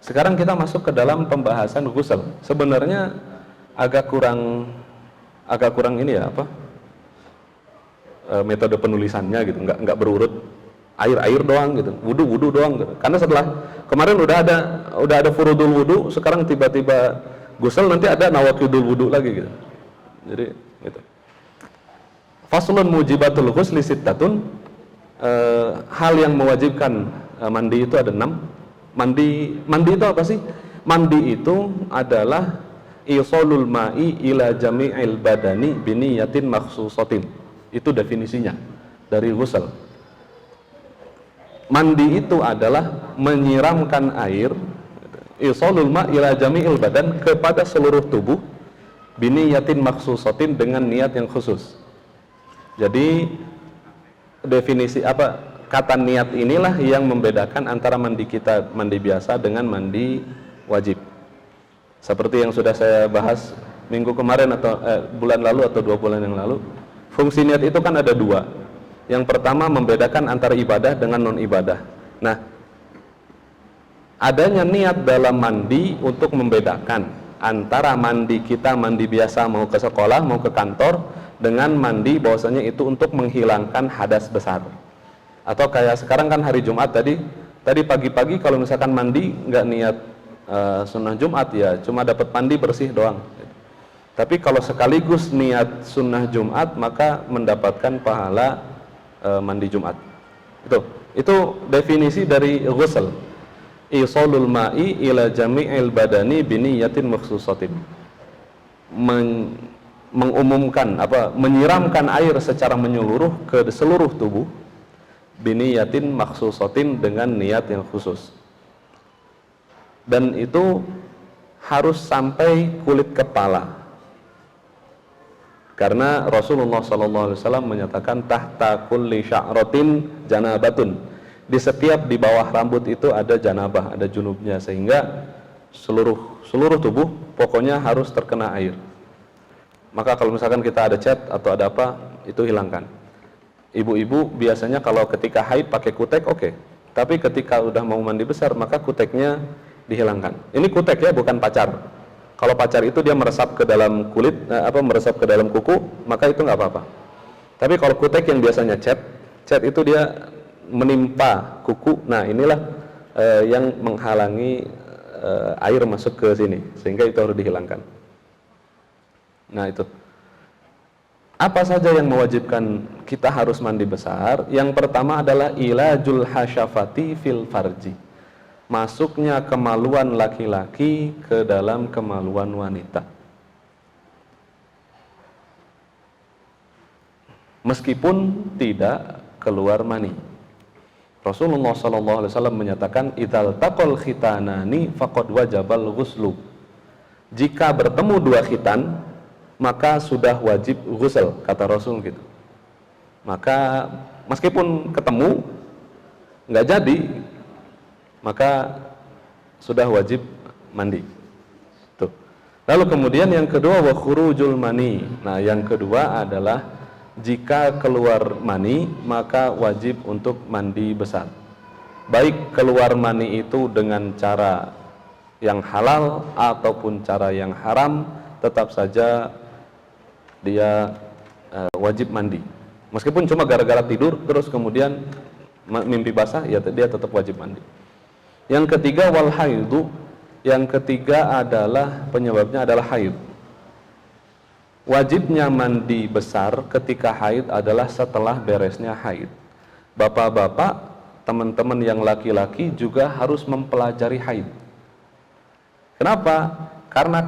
Sekarang kita masuk ke dalam pembahasan ghusl. Sebenarnya agak kurang ini ya apa? Metode penulisannya gitu, nggak berurut. Air doang gitu, wudu doang gitu. Karena setelah kemarin udah ada furudul wudu, sekarang tiba-tiba ghusl, nanti ada nawaqidul wudu lagi gitu. Jadi gitu. Faslun mujibatul ghusli sittatun. Hal yang mewajibkan mandi itu ada 6. Mandi itu apa sih? Mandi itu adalah isolul ma'i ila jami'il badani biniyatin makhsusatin. Itu definisinya dari ghusl. Mandi itu adalah menyiramkan air, isolul ma' ila jami'il badan, kepada seluruh tubuh, biniyatin makhsusatin, dengan niat yang khusus. Jadi definisi apa, kata niat inilah yang membedakan antara mandi kita mandi biasa dengan mandi wajib. Seperti yang sudah saya bahas minggu kemarin atau bulan lalu atau 2 bulan yang lalu, fungsi niat itu kan ada 2. Yang pertama membedakan antara ibadah dengan non ibadah. Nah, adanya niat dalam mandi untuk membedakan antara mandi kita mandi biasa mau ke sekolah mau ke kantor dengan mandi bahwasanya itu untuk menghilangkan hadas besar. Atau kayak sekarang kan hari Jumat tadi pagi-pagi kalau misalkan mandi nggak niat sunnah Jumat ya cuma dapat mandi bersih doang. Tapi kalau sekaligus niat sunnah Jumat maka mendapatkan pahala mandi Jumat. Itu definisi dari ghusl. Isolul ma'i ila jami'il badani biniyatin makhsusatin. Mengumumkan menyiramkan air secara menyeluruh ke seluruh tubuh biniyatin makhsusatin dengan niat yang khusus. Dan itu harus sampai kulit kepala. Karena Rasulullah SAW menyatakan tahta kulli sya'ratin janabatun. Di setiap di bawah rambut itu ada janabah, ada junubnya, sehingga seluruh tubuh pokoknya harus terkena air. Maka kalau misalkan kita ada cat atau ada apa, itu hilangkan. Ibu-ibu biasanya kalau ketika haid pakai kutek oke. Tapi ketika udah mau mandi besar maka kuteknya dihilangkan. Ini kutek ya, bukan pacar. Kalau pacar itu dia meresap ke dalam kulit, meresap ke dalam kuku, maka itu nggak apa-apa. Tapi kalau kutek yang biasanya cat itu dia menimpa kuku. Nah, inilah yang menghalangi air masuk ke sini, sehingga itu harus dihilangkan. Nah, itu. Apa saja yang mewajibkan kita harus mandi besar? Yang pertama adalah ilajul hasyafati fil farji. Masuknya kemaluan laki-laki ke dalam kemaluan wanita. Meskipun tidak keluar mani. Rasulullah SAW menyatakan idzal taqal khitanani faqad wajabal ghuslu. Jika bertemu 2 khitan maka sudah wajib ghusl, kata Rasul gitu. Maka meskipun ketemu nggak jadi maka sudah wajib mandi. Tuh. Lalu kemudian yang kedua wa khurujul mani. Nah, yang kedua adalah jika keluar mani maka wajib untuk mandi besar. Baik keluar mani itu dengan cara yang halal ataupun cara yang haram, tetap saja dia wajib mandi. Meskipun cuma gara-gara tidur terus kemudian mimpi basah, ya dia tetap wajib mandi. Yang ketiga wal haidu. Yang ketiga adalah penyebabnya adalah haid. Wajibnya mandi besar ketika haid adalah setelah beresnya haid. Bapak-bapak, teman-teman yang laki-laki juga harus mempelajari haid. Kenapa? Karena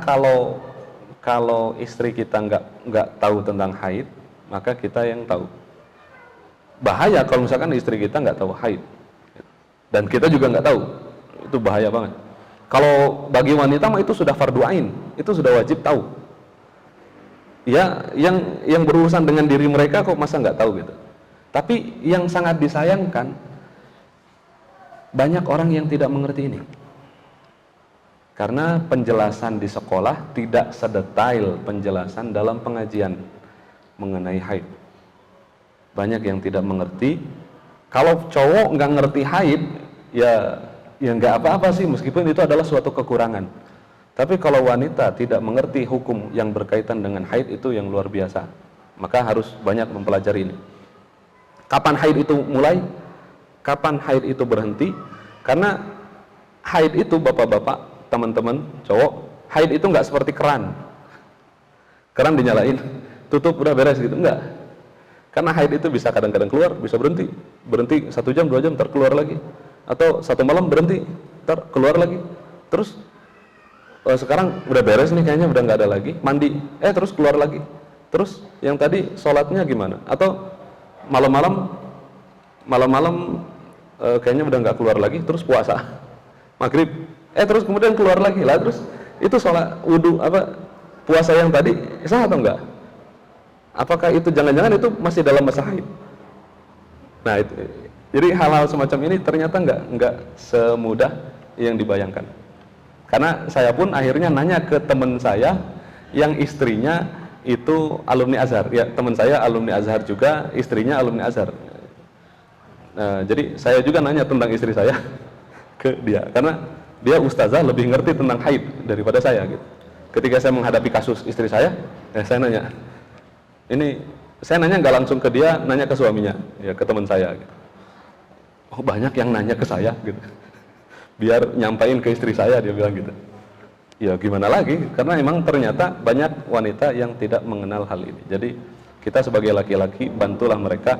kalau istri kita nggak tahu tentang haid, maka kita yang tahu. Bahaya kalau misalkan istri kita nggak tahu haid, dan kita juga nggak tahu, itu bahaya banget. Kalau bagi wanita mah itu sudah fardu ain, itu sudah wajib tahu. Ya, yang berurusan dengan diri mereka kok masa nggak tahu gitu. Tapi yang sangat disayangkan, banyak orang yang tidak mengerti ini. Karena penjelasan di sekolah tidak sedetail penjelasan dalam pengajian mengenai haid. Banyak yang tidak mengerti. Kalau cowok nggak ngerti haid, ya nggak apa-apa sih, meskipun itu adalah suatu kekurangan. Tapi kalau wanita tidak mengerti hukum yang berkaitan dengan haid, itu yang luar biasa. Maka harus banyak mempelajari ini. Kapan haid itu mulai? Kapan haid itu berhenti? Karena haid itu, bapak-bapak, teman-teman cowok, haid itu nggak seperti keran. Keran dinyalain, tutup, udah beres gitu, enggak. Karena haid itu bisa kadang-kadang keluar, bisa berhenti 1 jam, 2 jam, ntar keluar lagi. Atau 1 malam berhenti, ntar keluar lagi. Terus sekarang udah beres nih, kayaknya udah nggak ada lagi, mandi, terus keluar lagi. Terus yang tadi sholatnya gimana? Atau malam-malam kayaknya udah nggak keluar lagi, terus puasa maghrib, terus kemudian keluar lagi lah. Terus itu sholat wudu puasa yang tadi sah atau enggak? Apakah itu jangan-jangan itu masih dalam masa haid? Nah, Jadi hal-hal semacam ini ternyata nggak semudah yang dibayangkan. Karena saya pun akhirnya nanya ke teman saya yang istrinya itu alumni Azhar. Ya, teman saya alumni Azhar juga, istrinya alumni Azhar. Jadi saya juga nanya tentang istri saya ke dia, karena dia ustazah lebih ngerti tentang haid daripada saya gitu. Ketika saya menghadapi kasus istri saya saya nanya. Ini saya nanya nggak langsung ke dia, nanya ke suaminya, ya ke teman saya gitu. Oh, banyak yang nanya ke saya gitu. Biar nyampain ke istri saya, dia bilang gitu. Ya gimana lagi, karena emang ternyata banyak wanita yang tidak mengenal hal ini. Jadi kita sebagai laki-laki bantulah mereka.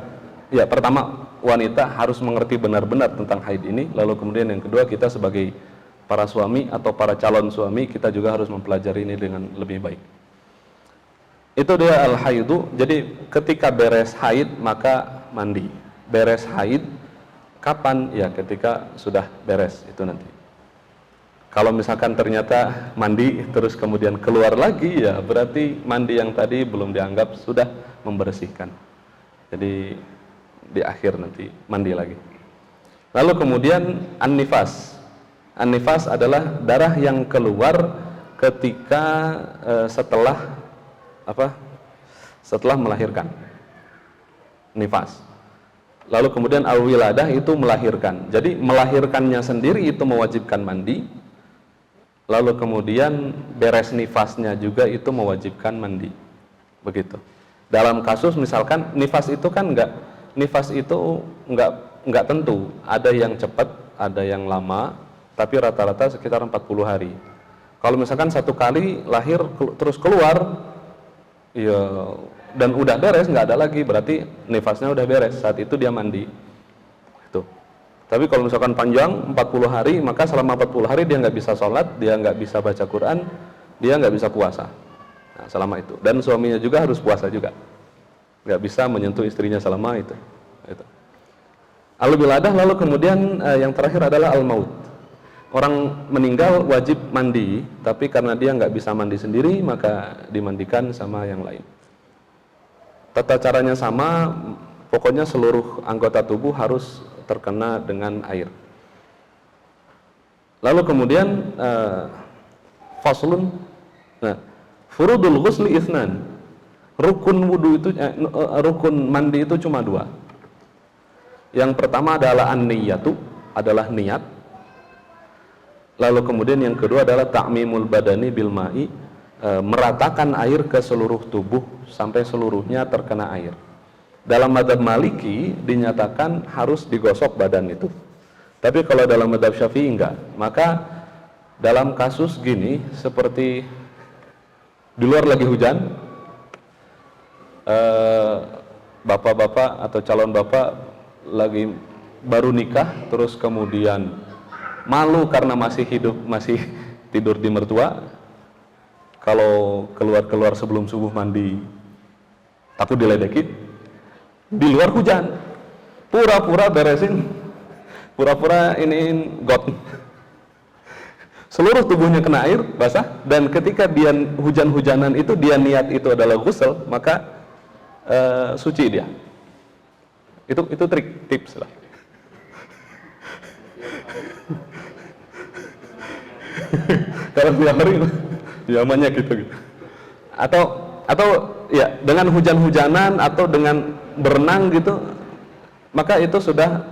Ya, pertama wanita harus mengerti benar-benar tentang haid ini, lalu kemudian yang kedua kita sebagai para suami atau para calon suami, kita juga harus mempelajari ini dengan lebih baik. Itu dia al-haidu. Jadi ketika beres haid maka mandi. Beres haid kapan? Ya ketika sudah beres itu nanti. Kalau misalkan ternyata mandi terus kemudian keluar lagi, ya berarti mandi yang tadi belum dianggap sudah membersihkan. Jadi di akhir nanti mandi lagi. Lalu kemudian an-nifas. An-nifas adalah darah yang keluar ketika setelah melahirkan. Nifas. Lalu kemudian al-wiladah itu melahirkan. Jadi melahirkannya sendiri itu mewajibkan mandi. Lalu kemudian beres nifasnya juga itu mewajibkan mandi. Begitu. Dalam kasus misalkan nifas itu kan nifas itu enggak tentu, ada yang cepat, ada yang lama, tapi rata-rata sekitar 40 hari. Kalau misalkan satu kali lahir terus keluar, ya dan udah beres, nggak ada lagi, berarti nifasnya udah beres, saat itu dia mandi. Itu. Tapi kalau misalkan panjang 40 hari, maka selama 40 hari dia nggak bisa sholat, dia nggak bisa baca Quran, dia nggak bisa puasa. Nah, selama itu. Dan suaminya juga harus puasa juga. Nggak bisa menyentuh istrinya selama itu. Al-wiladah, lalu kemudian yang terakhir adalah al-maut. Orang meninggal wajib mandi, tapi karena dia nggak bisa mandi sendiri, maka dimandikan sama yang lain. Tata caranya sama, pokoknya seluruh anggota tubuh harus terkena dengan air. Lalu kemudian faslun, furudul ghusli itsnan. Rukun wudu itu rukun mandi itu cuma 2. Yang pertama adalah an-niyatu, adalah niat. Lalu kemudian yang kedua adalah ta'mimul badani bil ma'i, meratakan air ke seluruh tubuh sampai seluruhnya terkena air. Dalam mazhab Maliki dinyatakan harus digosok badan itu. Tapi kalau dalam mazhab Syafi'i enggak. Maka dalam kasus gini, seperti di luar lagi hujan, bapak-bapak atau calon bapak lagi baru nikah, terus kemudian malu karena masih tidur di mertua, kalau keluar sebelum subuh mandi takut diledekin, di luar hujan, pura-pura beresin, pura-pura iniin got, seluruh tubuhnya kena air basah, dan ketika dia hujan-hujanan itu dia niat itu adalah ghusl, maka suci dia. Itu tips lah. Kalau tiap hari zamannya gitu. Atau ya dengan hujan-hujanan atau dengan berenang gitu, maka itu sudah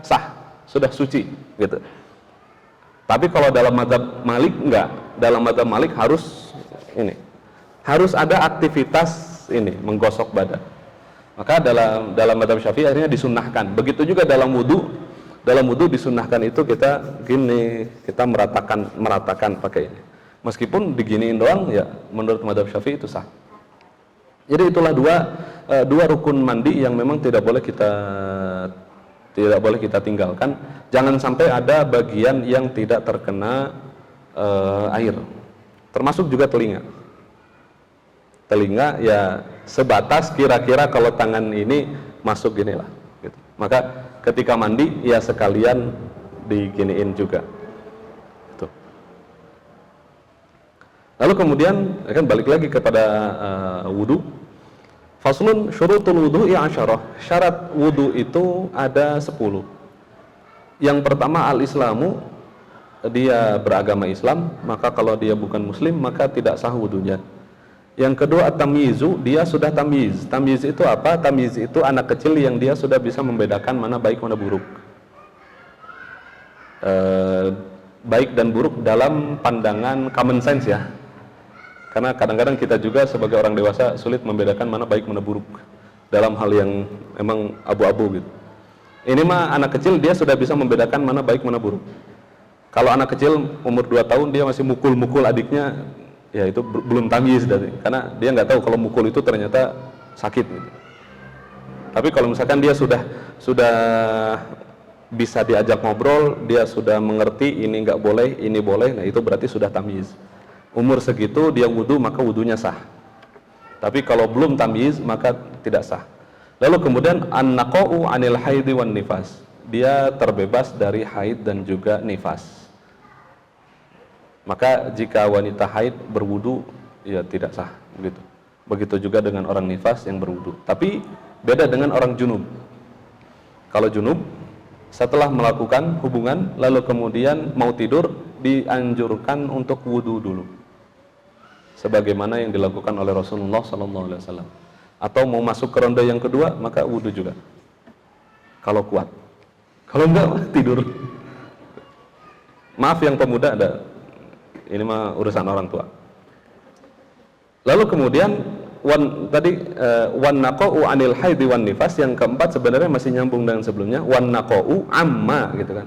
sah, sudah suci gitu. Tapi kalau dalam mazhab Malik enggak. Dalam mazhab Malik harus ada aktivitas menggosok badan. Maka dalam mazhab Syafi'i akhirnya disunnahkan. Begitu juga dalam wudu. Dalam wudu disunnahkan itu kita meratakan pakai ini. Meskipun diginiin doang, ya menurut mazhab Syafi'i itu sah. Jadi itulah dua rukun mandi yang memang tidak boleh kita tinggalkan. Jangan sampai ada bagian yang tidak terkena air. Termasuk juga telinga. Telinga ya sebatas kira-kira kalau tangan ini masuk gini lah gitu. Maka ketika mandi ya sekalian diginiin juga gitu. Lalu kemudian akan balik lagi kepada wudu. Faslun syurutul wudu'i asyarah. Syarat wudu itu ada 10. Yang pertama al-islamu, dia beragama Islam, maka kalau dia bukan muslim maka tidak sah wudunya. Yang kedua at-tamyizu, dia sudah tamyiz. Tamyiz itu apa? Tamyiz itu anak kecil yang dia sudah bisa membedakan mana baik mana buruk. Baik dan buruk dalam pandangan common sense ya. Karena kadang-kadang kita juga sebagai orang dewasa sulit membedakan mana baik mana buruk dalam hal yang emang abu-abu gitu. Ini mah anak kecil dia sudah bisa membedakan mana baik mana buruk. Kalau anak kecil umur 2 tahun dia masih mukul-mukul adiknya, ya itu belum tamyiz dari, karena dia nggak tahu kalau mukul itu ternyata sakit gitu. Tapi kalau misalkan dia sudah bisa diajak ngobrol, dia sudah mengerti ini nggak boleh, ini boleh, nah itu berarti sudah tamyiz. Umur segitu dia wudu, maka wudunya sah. Tapi kalau belum tamyiz maka tidak sah. Lalu kemudian an-naqa'u 'anil haidhi wan nifas. Dia terbebas dari haid dan juga nifas. Maka jika wanita haid berwudu, ya tidak sah begitu. Begitu juga dengan orang nifas yang berwudu. Tapi beda dengan orang junub. Kalau junub setelah melakukan hubungan lalu kemudian mau tidur, dianjurkan untuk wudu dulu, sebagaimana yang dilakukan oleh Rasulullah SAW. Atau mau masuk ke ronde yang kedua, maka wudu juga kalau kuat. Kalau enggak, tidur. Maaf yang pemuda, ada ini mah urusan orang tua. Lalu kemudian wan naqa'u 'anil haidhi wan nifas, yang keempat sebenarnya masih nyambung dengan sebelumnya, wan naqa'u amma gitu kan.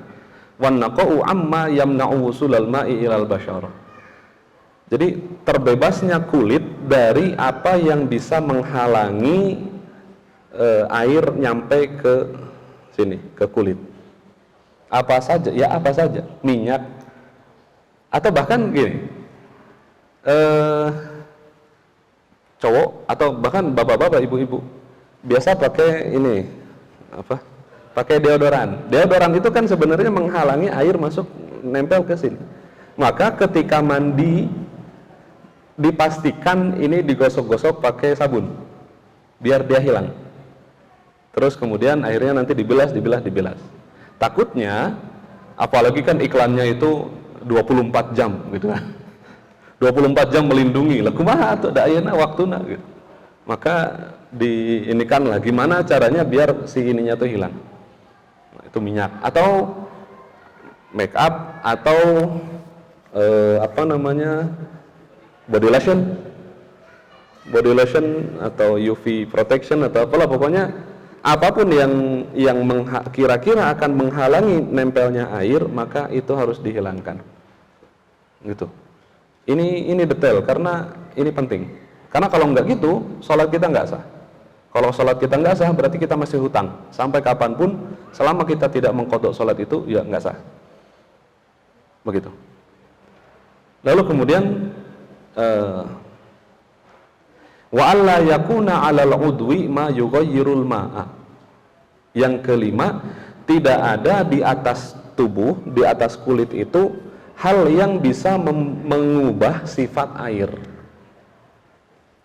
Wan naqa'u amma yamna'u wusulal ma'i ilal basyarah. Jadi terbebasnya kulit dari apa yang bisa menghalangi air nyampe ke sini, ke kulit. Apa saja? Ya apa saja, minyak, atau bahkan gini, cowok atau bahkan bapak-bapak, ibu-ibu biasa pakai ini apa? Pakai deodoran. Deodoran itu kan sebenarnya menghalangi air masuk nempel ke sini. Maka ketika mandi dipastikan ini digosok-gosok pakai sabun biar dia hilang. Terus kemudian akhirnya nanti dibilas. Takutnya apalagi kan iklannya itu 24 jam gitu kan. 24 jam melindungi. Lah kumaha atuh da ayeuna waktuna gitu. Maka diinikan lah gimana caranya biar si ininya tuh hilang. Nah, itu minyak atau make up atau apa namanya? body lotion atau UV protection atau apalah, pokoknya apapun yang kira-kira akan menghalangi nempelnya air, maka itu harus dihilangkan gitu. Ini detail karena ini penting, karena kalau nggak gitu sholat kita nggak sah. Kalau sholat kita nggak sah berarti kita masih hutang sampai kapanpun, selama kita tidak mengqadha sholat itu ya nggak sah begitu. Lalu kemudian wa alla yakuna 'alal udwi ma yughayyirul ma'a. Yang kelima, tidak ada di atas tubuh, di atas kulit itu hal yang bisa mengubah sifat air.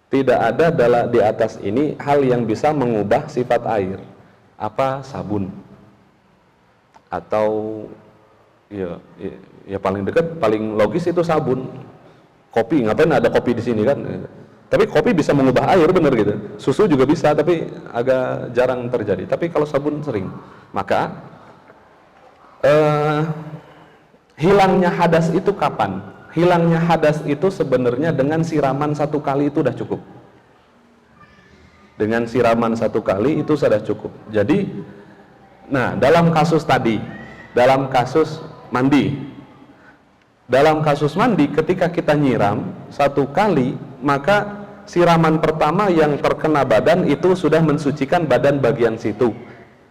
Tidak ada di atas ini hal yang bisa mengubah sifat air. Apa? Sabun. Atau ya paling dekat, paling logis itu sabun. Kopi, ngapain ada kopi di sini kan? Tapi kopi bisa mengubah air, bener gitu. Susu juga bisa, tapi agak jarang terjadi. Tapi kalau sabun sering. Maka hilangnya hadas itu kapan? Hilangnya hadas itu sebenarnya dengan siraman 1 kali itu udah cukup. Dengan siraman 1 kali itu sudah cukup. Jadi, nah dalam kasus tadi, dalam kasus mandi. Dalam kasus mandi, ketika kita nyiram 1 kali, maka siraman pertama yang terkena badan itu sudah mensucikan badan bagian situ.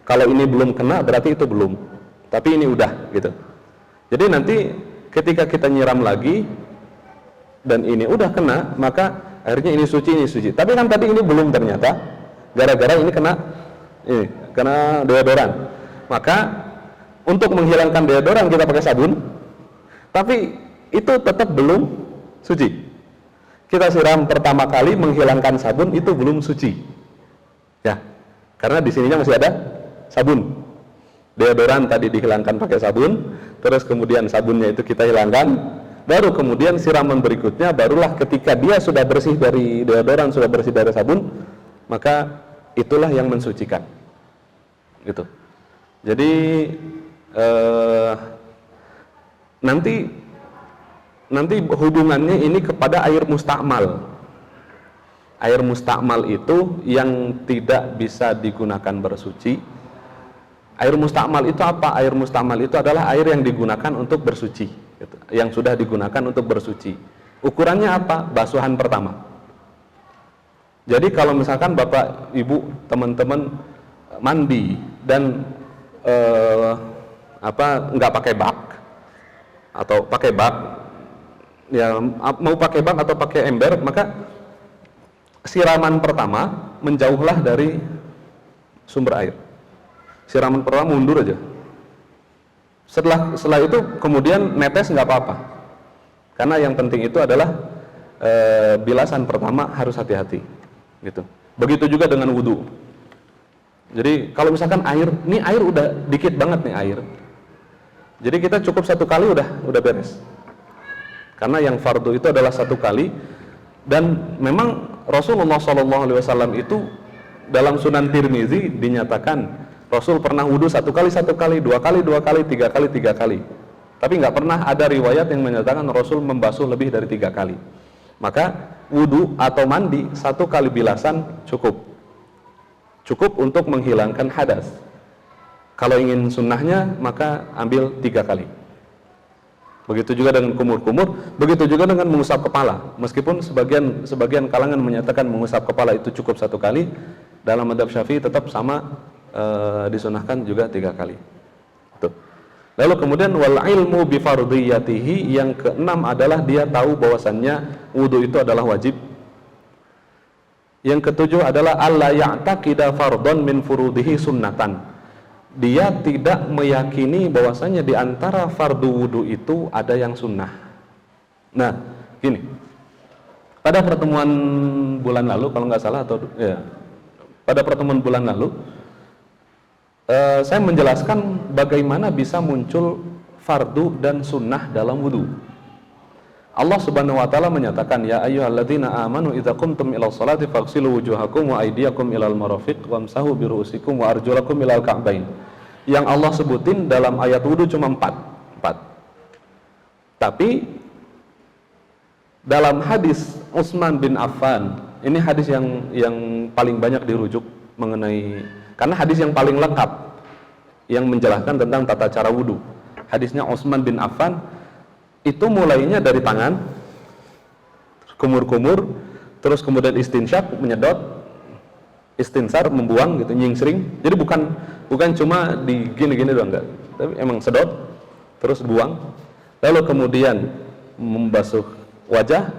Kalau ini belum kena, berarti itu belum. Tapi ini udah gitu. Jadi nanti ketika kita nyiram lagi dan ini udah kena, maka akhirnya ini suci, ini suci. Tapi kan tadi ini belum ternyata, gara-gara ini kena deodoran. Maka untuk menghilangkan deodoran kita pakai sabun. Tapi itu tetap belum suci. Kita siram pertama kali menghilangkan sabun, itu belum suci. Ya, karena di sininya masih ada sabun. Deodoran tadi dihilangkan pakai sabun, terus kemudian sabunnya itu kita hilangkan, baru kemudian siraman berikutnya barulah ketika dia sudah bersih dari deodoran, sudah bersih dari sabun, maka itulah yang mensucikan. Gitu. Jadi nanti hubungannya ini kepada air mustakmal. Air mustakmal itu yang tidak bisa digunakan bersuci. Air mustakmal itu apa? Air mustakmal itu adalah air yang digunakan untuk bersuci, gitu. Yang sudah digunakan untuk bersuci. Ukurannya apa? Basuhan pertama. Jadi kalau misalkan bapak, ibu, teman-teman mandi dan nggak pakai bak atau pakai bak, ya mau pakai bak atau pakai ember, maka siraman pertama menjauhlah dari sumber air. Siraman pertama mundur aja. Setelah itu kemudian netes nggak apa-apa. Karena yang penting itu adalah bilasan pertama harus hati-hati. Gitu. Begitu juga dengan wudhu. Jadi kalau misalkan air, ini air udah dikit banget nih air. Jadi kita cukup satu kali udah beres. Karena yang fardu itu adalah satu kali. Dan memang Rasulullah SAW itu dalam Sunan Tirmizi dinyatakan Rasul pernah wudhu satu kali, dua kali, tiga kali. Tapi nggak pernah ada riwayat yang menyatakan Rasul membasuh lebih dari 3 kali. Maka wudhu atau mandi satu kali bilasan cukup untuk menghilangkan hadas. Kalau ingin sunnahnya maka ambil 3 kali. Begitu juga dengan kumur-kumur, begitu juga dengan mengusap kepala. Meskipun sebagian kalangan menyatakan mengusap kepala itu cukup 1 kali, dalam mazhab Syafi'i tetap sama, disunahkan juga 3 kali. Tuh. Lalu kemudian wal ilmu bi fardhiyatihi, yang keenam adalah dia tahu bahwasannya wudu itu adalah wajib. Yang ketujuh adalah alla ya'taqida fardhon min furudihi sunnatan. Dia tidak meyakini bahwasanya di antara fardu wudu itu ada yang sunnah. Nah, gini. Pada pertemuan bulan lalu, kalau nggak salah pada pertemuan bulan lalu, saya menjelaskan bagaimana bisa muncul fardu dan sunnah dalam wudu. Allah Subhanahu wa taala menyatakan, ya ayyuhalladzina amanu idza qumtum ilal sholati faghsilu wujuhakum wa aydiyakum ilal marafiq wamsahu bi ru'usikum wa arjulakum ilal ka'bain. Yang Allah sebutin dalam ayat wudu cuma 4. Tapi dalam hadis Utsman bin Affan, ini hadis yang paling banyak dirujuk mengenai, karena hadis yang paling lengkap yang menjelaskan tentang tata cara wudu. Hadisnya Utsman bin Affan itu mulainya dari tangan, kumur-kumur, terus kemudian istinsyak, menyedot, istinsar, membuang gitu, nyingsring. Jadi bukan cuma di gini-gini doang, enggak, tapi emang sedot, terus buang, lalu kemudian membasuh wajah,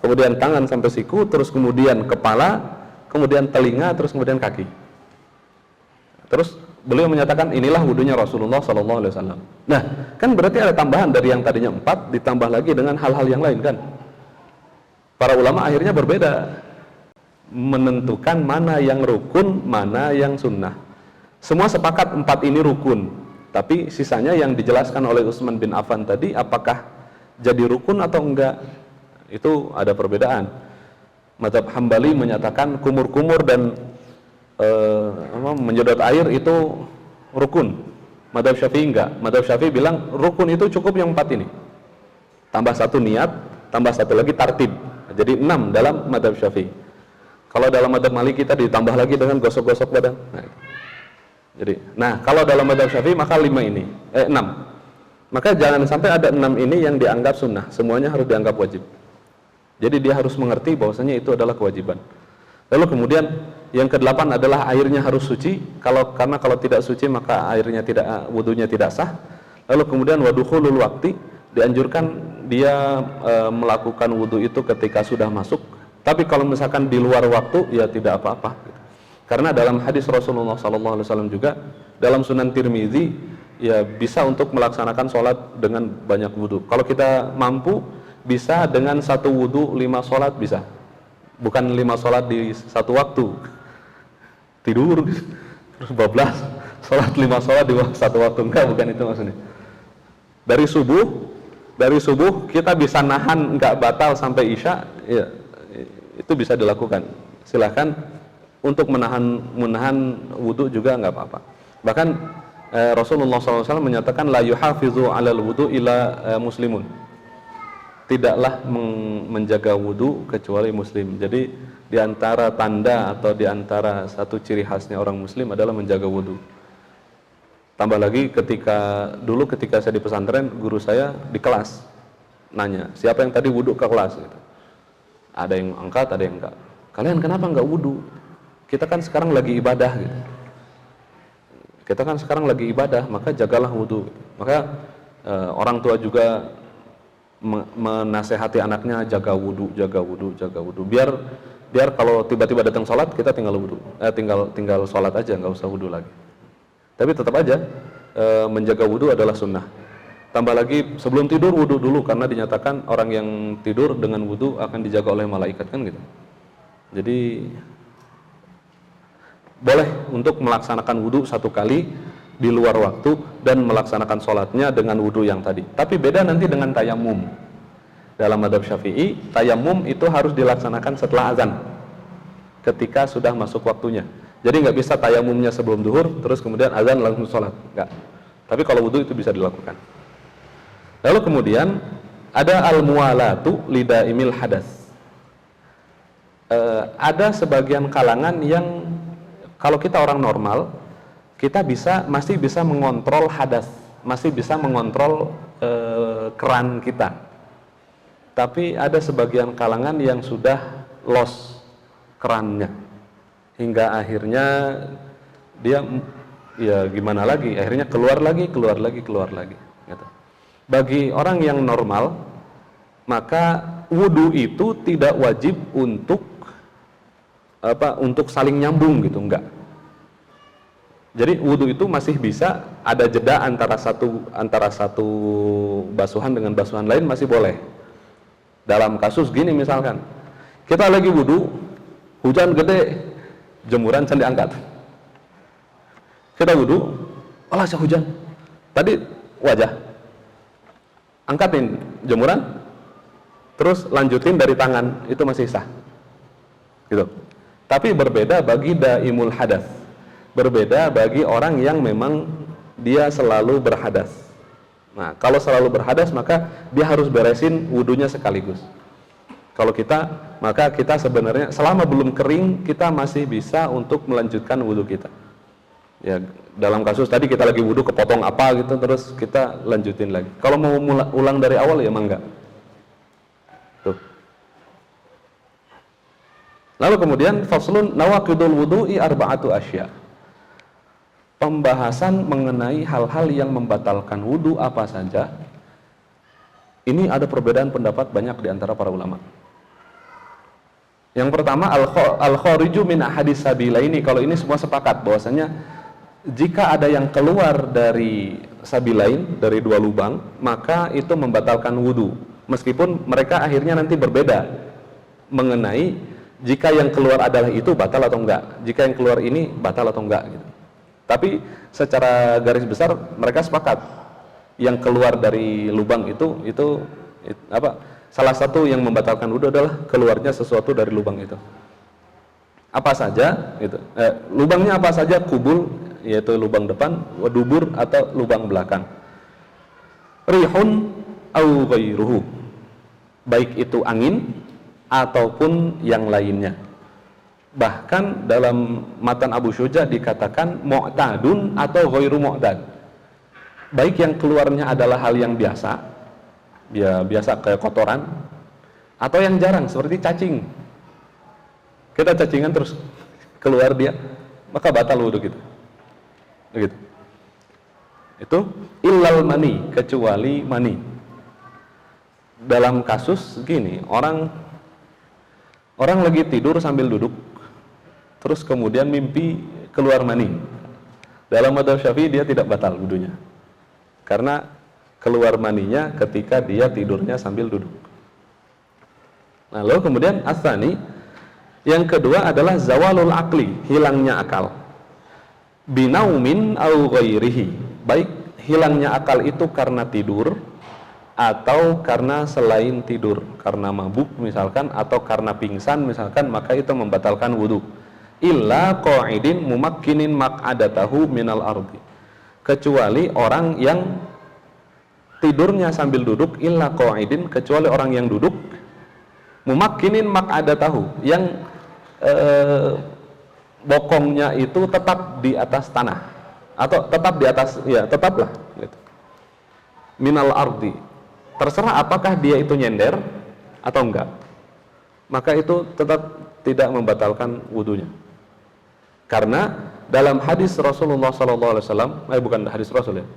kemudian tangan sampai siku, terus kemudian kepala, kemudian telinga, terus kemudian kaki. Terus beliau menyatakan inilah wudunya Rasulullah SAW. Nah, kan berarti ada tambahan dari yang tadinya 4 ditambah lagi dengan hal-hal yang lain kan. Para ulama akhirnya berbeda menentukan mana yang rukun, mana yang sunnah. Semua sepakat 4 ini rukun, tapi sisanya yang dijelaskan oleh Utsman bin Affan tadi, apakah jadi rukun atau enggak, itu ada perbedaan. Mazhab Hambali menyatakan kumur-kumur dan menyedot air itu rukun. Mazhab Syafi'i enggak. Mazhab Syafi'i bilang rukun itu cukup yang 4 ini. Tambah 1 niat, tambah 1 lagi tartib. Jadi 6 dalam mazhab Syafi'i. Kalau dalam mazhab Maliki kita ditambah lagi dengan gosok-gosok badan. Nah, kalau dalam mazhab Syafi'i maka 6 ini. Maka jangan sampai ada 6 ini yang dianggap sunnah. Semuanya harus dianggap wajib. Jadi dia harus mengerti bahwasanya itu adalah kewajiban. Lalu kemudian yang ke-8 adalah airnya harus suci. Karena kalau tidak suci maka airnya wudunya tidak sah. Lalu kemudian wadukhulul waqti, dianjurkan dia melakukan wudu itu ketika sudah masuk. Tapi kalau misalkan di luar waktu ya tidak apa-apa. Karena dalam hadis Rasulullah SAW juga dalam Sunan Tirmizi, ya bisa untuk melaksanakan sholat dengan banyak wudu. Kalau kita mampu bisa dengan 1 wudu 5 sholat bisa. Bukan 5 sholat di 1 waktu. tidur terus bablas sholat 5 sholat di satu waktu, enggak, bukan itu maksudnya. Dari subuh kita bisa nahan enggak batal sampai isya, ya itu bisa dilakukan. Silahkan untuk menahan wudu juga enggak apa-apa. Bahkan Rasulullah SAW menyatakan la yuhafizu 'alal wudu illa muslimun. Tidaklah menjaga wudu kecuali muslim. Jadi di antara tanda atau di antara satu ciri khasnya orang muslim adalah menjaga wudu. Tambah lagi dulu ketika saya di pesantren, guru saya di kelas nanya, siapa yang tadi wudu ke kelas gitu. Ada yang angkat, ada yang enggak. Kalian kenapa enggak wudu? Kita kan sekarang lagi ibadah gitu. Kita kan sekarang lagi ibadah, maka jagalah wudu. Maka orang tua juga menasehati anaknya, jaga wudu. Biar kalau tiba-tiba datang sholat, kita tinggal wudu, tinggal sholat aja, nggak usah wudu lagi. Tapi tetap aja menjaga wudu adalah sunnah. Tambah lagi sebelum tidur wudu dulu, karena dinyatakan orang yang tidur dengan wudu akan dijaga oleh malaikat, kan gitu. Jadi boleh untuk melaksanakan wudu satu kali di luar waktu dan melaksanakan sholatnya dengan wudu yang tadi. Tapi beda nanti dengan tayamum. Dalam mazhab Syafi'i, tayamum itu harus dilaksanakan setelah azan, ketika sudah masuk waktunya. Jadi nggak bisa tayamumnya sebelum duhur terus kemudian azan langsung sholat, nggak. Tapi kalau wudu itu bisa dilakukan. Lalu kemudian ada al-muwalatu lidaimil hadas. Ada sebagian kalangan yang kalau kita orang normal, kita masih bisa mengontrol hadas, masih bisa mengontrol keran kita. Tapi ada sebagian kalangan yang sudah lost kerannya, hingga akhirnya dia ya gimana lagi, akhirnya keluar lagi gitu. Bagi orang yang normal, maka wudu itu tidak wajib untuk saling nyambung gitu, enggak. Jadi wudu itu masih bisa ada jeda antara satu basuhan dengan basuhan lain, masih boleh. Dalam kasus gini misalkan, kita lagi wudu, hujan gede, jemuran can diangkat. Kita wudu, alah hujan. Tadi wajah, angkatin jemuran, terus lanjutin dari tangan, itu masih sah. Gitu. Tapi berbeda bagi daimul hadas. Berbeda bagi orang yang memang dia selalu berhadas. Nah, kalau selalu berhadas maka dia harus beresin wudunya sekaligus. Kalau maka kita sebenarnya selama belum kering kita masih bisa untuk melanjutkan wudu kita. Ya, dalam kasus tadi kita lagi wudu kepotong apa gitu, terus kita lanjutin lagi. Kalau mau ulang dari awal ya emang enggak. Tuh. Lalu kemudian faslun nawaqidul wudu'i arba'atu asya'. Pembahasan mengenai hal-hal yang membatalkan wudu apa saja. Ini ada perbedaan pendapat banyak di antara para ulama. Yang pertama al-khariju min ahadis sabilaini. Kalau ini semua sepakat bahwasanya jika ada yang keluar dari sabilain, dari dua lubang, maka itu membatalkan wudu. Meskipun mereka akhirnya nanti berbeda mengenai jika yang keluar adalah itu batal atau enggak, jika yang keluar ini batal atau enggak gitu. Tapi secara garis besar mereka sepakat yang keluar dari lubang itu salah satu yang membatalkan wudu adalah keluarnya sesuatu dari lubang itu. Apa saja gitu. Lubangnya apa saja? Kubul, yaitu lubang depan, dubur atau lubang belakang. Rihun au ghairuhu. Baik itu angin ataupun yang lainnya. Bahkan dalam matan Abu Syuja dikatakan mu'tadun atau ghairu mu'tad. Baik yang keluarnya adalah hal yang biasa, ya biasa kayak kotoran, atau yang jarang seperti cacing. Kita cacingan terus keluar dia, maka batal wudu kita. Begitu. Itu illal mani, kecuali mani. Dalam kasus gini, orang lagi tidur sambil duduk, terus kemudian mimpi keluar mani. Dalam mazhab Syafi'i dia tidak batal wudunya, karena keluar maninya ketika dia tidurnya sambil duduk. Nah, lalu kemudian asani, Yang kedua adalah zawalul akli, hilangnya akal. Binaumin au ghairihi, baik hilangnya akal itu karena tidur atau karena selain tidur, karena mabuk misalkan, atau karena pingsan misalkan, maka itu membatalkan wudu. Illa qa'idin mumakkinin maq'adatahu minal ardi, kecuali orang yang tidurnya sambil duduk. Illa qa'idin, kecuali orang yang duduk, mumakkinin maq'adatahu, yang bokongnya itu tetap di atas tanah, atau tetap di atas, ya tetaplah gitu. Minal ardi, terserah apakah dia itu nyender atau enggak, maka itu tetap tidak membatalkan wudunya. Karena dalam hadis Rasulullah SAW, bukan hadis Rasul ya,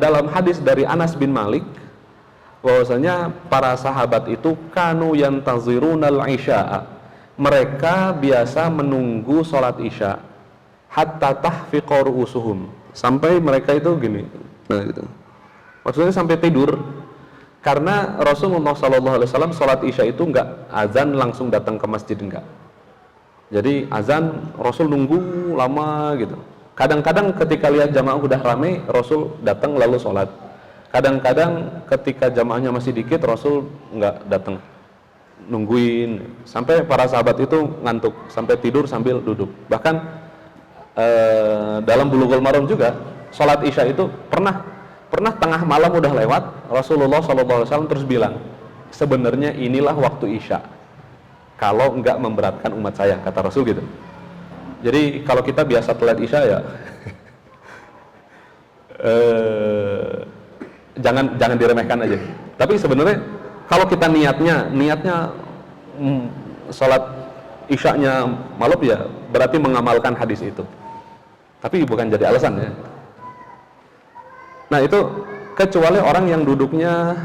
dalam hadis dari Anas bin Malik, bahwasanya para sahabat itu kanu yantazirunal isya'a, mereka biasa menunggu sholat isya, hatta tahfiqa ru'usuhum, sampai mereka itu gini, nah gitu, maksudnya sampai tidur. Karena Rasulullah SAW sholat isya itu enggak azan langsung datang ke masjid, enggak. Jadi azan Rasul nunggu lama gitu. Kadang-kadang ketika lihat jamaah udah rame, Rasul datang lalu sholat. Kadang-kadang ketika jamaahnya masih dikit, Rasul enggak datang, nungguin sampai para sahabat itu ngantuk, sampai tidur sambil duduk. Bahkan dalam Bulughul Maram juga, sholat isya itu pernah tengah malam udah lewat, Rasulullah SAW terus bilang, sebenarnya inilah waktu isya kalau enggak memberatkan umat saya, kata Rasul gitu. Jadi kalau kita biasa telat isya ya jangan diremehkan aja. Tapi sebenarnya kalau kita niatnya sholat isyanya malam, ya berarti mengamalkan hadis itu. Tapi bukan jadi alasan ya. Nah itu kecuali orang yang duduknya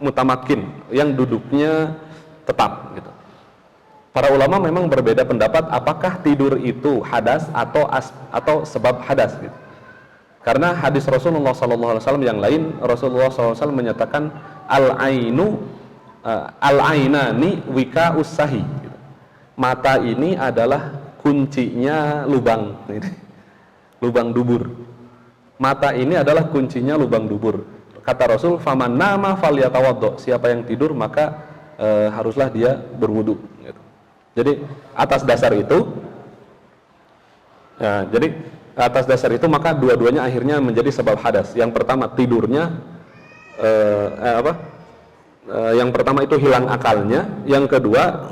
mutamakin, yang duduknya tetap gitu. Para ulama memang berbeda pendapat apakah tidur itu hadas atau sebab hadas gitu. Karena hadis Rasulullah SAW yang lain, Rasulullah SAW menyatakan al-ainani wika usahi gitu. Mata ini adalah kuncinya lubang dubur. Mata ini adalah kuncinya lubang dubur. Kata Rasul, faman nama falyatawaddo, siapa yang tidur maka haruslah dia berwudu gitu. Jadi atas dasar itu maka dua-duanya akhirnya menjadi sebab hadas. Yang pertama tidurnya yang pertama itu hilang akalnya, yang kedua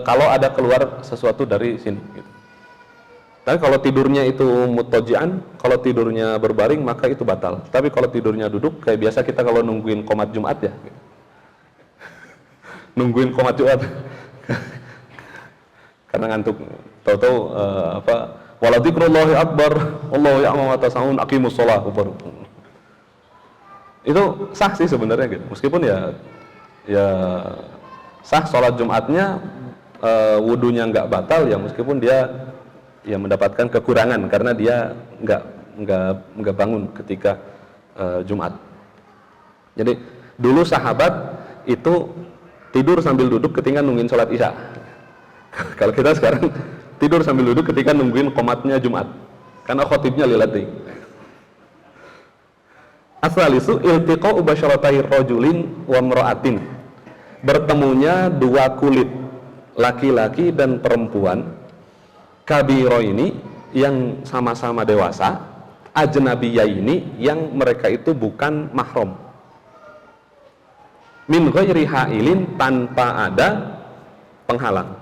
kalau ada keluar sesuatu dari sini gitu. Tapi kalau tidurnya itu mutajian, kalau tidurnya berbaring maka itu batal. Tapi kalau tidurnya duduk, kayak biasa kita kalau nungguin qomat Jumat ya gitu. Nungguin qomat Jumat karena ngantuk, tahu-tahu wala dzikrullahi akbar wallahu ya'lamu ma tasnaun aqimus shalah, itu sah sih sebenarnya gitu. Meskipun ya sah sholat Jumatnya, wudunya nggak batal ya, meskipun dia ya mendapatkan kekurangan karena dia nggak bangun ketika Jumat. Jadi dulu sahabat itu tidur sambil duduk ketika nungguin sholat isya. Kalau kita sekarang tidur sambil duduk ketika nungguin qomatnya Jumat, karena khotibnya lilati. Asalisu iltiqa'u basyaratai rajulin wa imra'atin, bertemunya dua kulit laki-laki dan perempuan, kabiraini yang sama-sama dewasa, ajnabiyaini yang mereka itu bukan mahram, min ghairi hailin, tanpa ada penghalang.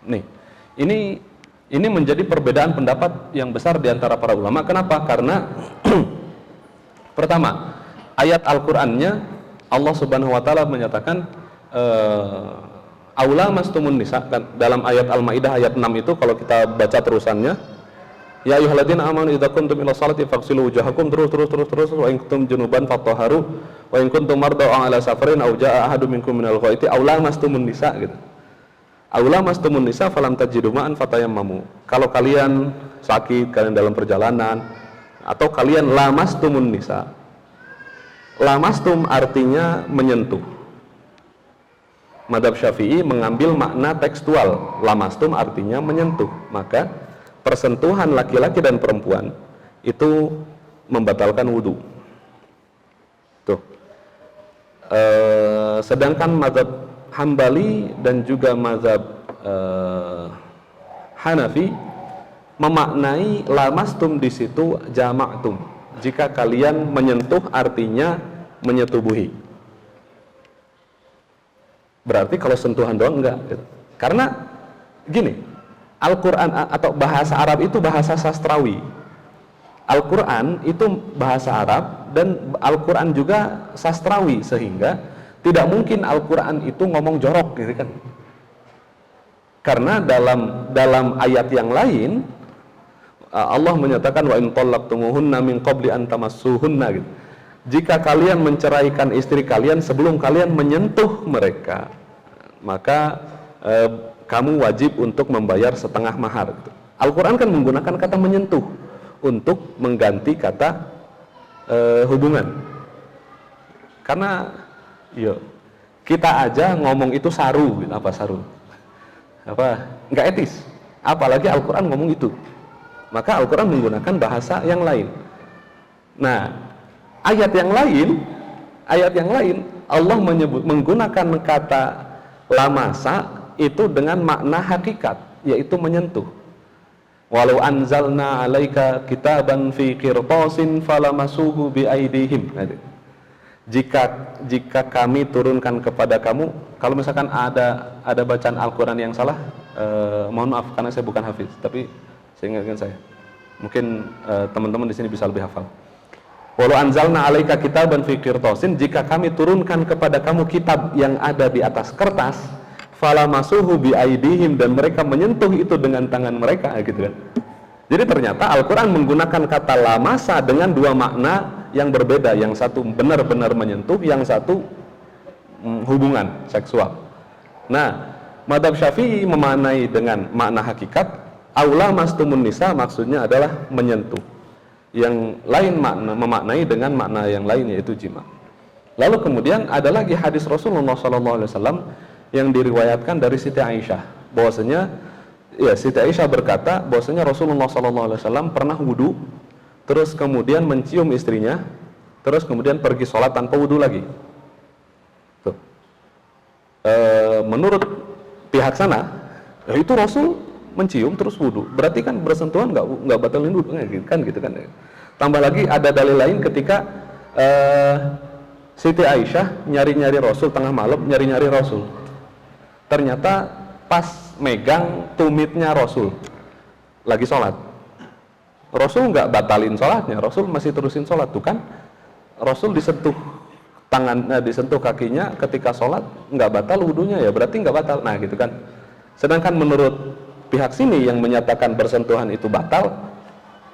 Nih, ini menjadi perbedaan pendapat yang besar di antara para ulama. Kenapa? Karena pertama, ayat Al-Qur'annya Allah Subhanahu wa taala menyatakan aula mastumun nisa, kan dalam ayat Al-Maidah ayat 6 itu kalau kita baca terusannya, ya ayyuhalladzina amanu idza kuntum ila sholati faghsilu wujuhakum, terus wa in kuntum junuban fatahharu wa in kuntum marda aw ala safarin aw jaa ahadum minkum minal ghaiti aula mastumun nisa gitu. Aula mastumun nisa falam tajidu ma'an fatayammamu. Kalau kalian sakit, kalian dalam perjalanan, atau kalian lamastumun nisa. Lamastum artinya menyentuh. Madzhab Syafi'i mengambil makna tekstual, lamastum artinya menyentuh, maka persentuhan laki-laki dan perempuan itu membatalkan wudhu. Tuh. Sedangkan mazhab Hambali dan juga mazhab Hanafi memaknai lamastum di situ jama'tum. Jika kalian menyentuh artinya menyetubuhi. Berarti kalau sentuhan doang enggak gitu. Karena gini, Al-Quran atau bahasa Arab itu bahasa sastrawi. Al-Quran itu bahasa Arab dan Al-Quran juga sastrawi, sehingga tidak mungkin Al-Quran itu ngomong jorok gitu kan. Karena dalam ayat yang lain Allah menyatakan wa in talaqtumuhunna min qabli an tamassuhunna gitu. Jika kalian menceraikan istri kalian sebelum kalian menyentuh mereka, maka kamu wajib untuk membayar setengah mahar gitu. Al-Quran kan menggunakan kata menyentuh untuk mengganti kata hubungan. Karena kita aja ngomong itu saru gitu. Apa saru? Apa? Nggak etis. Apalagi Al-Quran ngomong itu. Maka Al-Quran menggunakan bahasa yang lain. Nah, ayat yang lain Allah menggunakan kata lamasa itu dengan makna hakikat, yaitu menyentuh. Walau anzalna alaika kitaban fi qirtasin falamasuhu biaidihim. Jika kami turunkan kepada kamu, kalau misalkan ada bacaan Al-Quran yang salah, mohon maaf karena saya bukan hafiz, tapi saya ingatkan saya. Mungkin teman-teman di sini bisa lebih hafal. Walau anzalna alaika kitaban fi qirtasin, jika kami turunkan kepada kamu kitab yang ada di atas kertas, falamasuhu biaidihim, dan mereka menyentuh itu dengan tangan mereka gitu kan. Jadi ternyata Al-Quran menggunakan kata lamasa dengan dua makna yang berbeda. Yang satu benar-benar menyentuh, yang satu hubungan seksual. Nah, Madzhab Syafi'i memaknai dengan makna hakikat, aula mastumun nisa, maksudnya adalah menyentuh. Yang lain memaknai dengan makna yang lain, yaitu jima. Lalu kemudian ada lagi hadis Rasulullah SAW yang diriwayatkan dari Siti Aisyah, bahwasanya Siti Aisyah berkata bahwasanya Rasulullah SAW pernah wudu, terus kemudian mencium istrinya, terus kemudian pergi sholat tanpa wudu lagi. Tuh. Menurut pihak sana, itu Rasul mencium terus wudu, berarti kan bersentuhan nggak batalin wudu kan gitu kan. Tambah lagi ada dalil lain ketika Siti Aisyah nyari-nyari Rasul tengah malam, nyari-nyari Rasul. Ternyata pas megang tumitnya Rasul lagi sholat, Rasul nggak batalin sholatnya, Rasul masih terusin sholat. Tuh kan Rasul disentuh disentuh kakinya ketika sholat, nggak batal wudunya, ya berarti nggak batal. Nah gitu kan. Sedangkan menurut pihak sini yang menyatakan bersentuhan itu batal,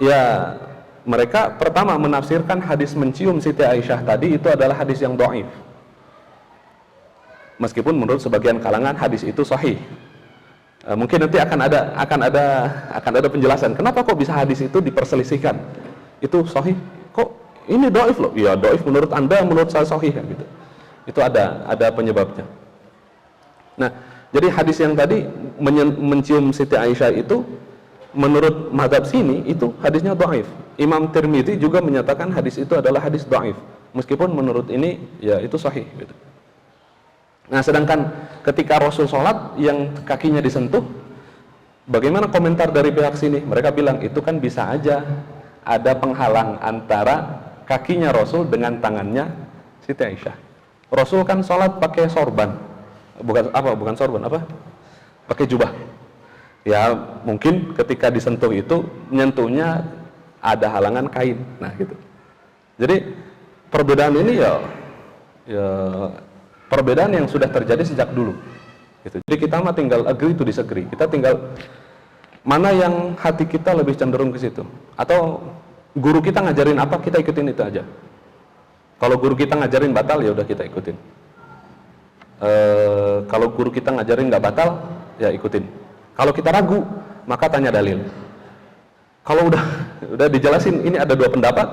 ya mereka pertama menafsirkan hadis mencium Siti Aisyah tadi itu adalah hadis yang dhaif, meskipun menurut sebagian kalangan hadis itu sahih. Mungkin nanti akan ada penjelasan kenapa kok bisa hadis itu diperselisihkan, itu sahih kok ini dhaif loh. Ya dhaif menurut Anda, menurut saya sahih kan gitu. Itu ada penyebabnya. Nah, jadi hadis yang tadi mencium Siti Aisyah itu menurut mazhab sini itu hadisnya dhaif. Imam Tirmidzi juga menyatakan hadis itu adalah hadis dhaif, meskipun menurut ini ya itu sahih gitu. Nah, sedangkan ketika Rasul sholat yang kakinya disentuh, bagaimana komentar dari pihak sini? Mereka bilang itu kan bisa aja ada penghalang antara kakinya Rasul dengan tangannya Siti Aisyah. Rasul kan sholat pakai sorban, bukan sorban, pakai jubah. Ya mungkin ketika disentuh itu nyentuhnya ada halangan kain. Nah gitu. Jadi perbedaan ini ya perbedaan yang sudah terjadi sejak dulu gitu. Jadi kita mah tinggal agree to disagree, kita tinggal mana yang hati kita lebih cenderung ke situ, atau guru kita ngajarin apa kita ikutin itu aja. Kalau guru kita ngajarin batal, ya udah kita ikutin. Kalau guru kita ngajarin nggak batal, ya ikutin. Kalau kita ragu, maka tanya dalil. Kalau udah dijelasin ini ada dua pendapat,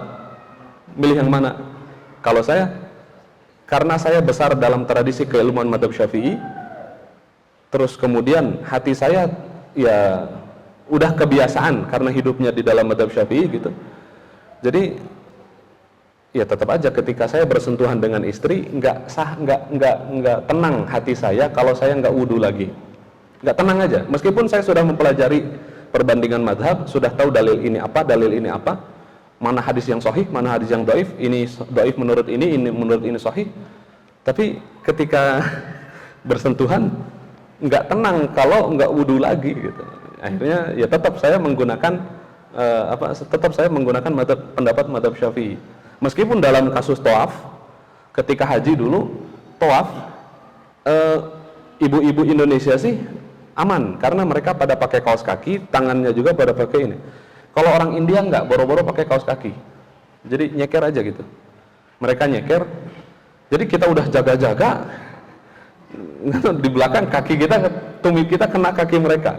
milih yang mana? Kalau saya, karena saya besar dalam tradisi keilmuan Madzhab Syafi'i, terus kemudian hati saya ya udah kebiasaan karena hidupnya di dalam mazhab Syafi'i gitu. Jadi ya tetap aja ketika saya bersentuhan dengan istri nggak tenang hati saya kalau saya nggak wudu lagi, nggak tenang aja meskipun saya sudah mempelajari perbandingan mazhab, sudah tahu dalil ini apa, mana hadis yang sahih, mana hadis yang dhaif, ini dhaif menurut ini menurut ini sahih, tapi ketika bersentuhan nggak tenang kalau nggak wudu lagi gitu. Akhirnya ya tetap saya menggunakan pendapat mazhab Syafi'i. Meskipun dalam kasus tawaf, ketika haji dulu tawaf, ibu-ibu Indonesia sih aman karena mereka pada pakai kaos kaki, tangannya juga pada pakai ini. Kalau orang India nggak, boro-boro pakai kaos kaki, jadi nyeker aja gitu. Mereka nyeker, jadi kita udah jaga-jaga, di belakang kaki kita, tumit kita kena kaki mereka.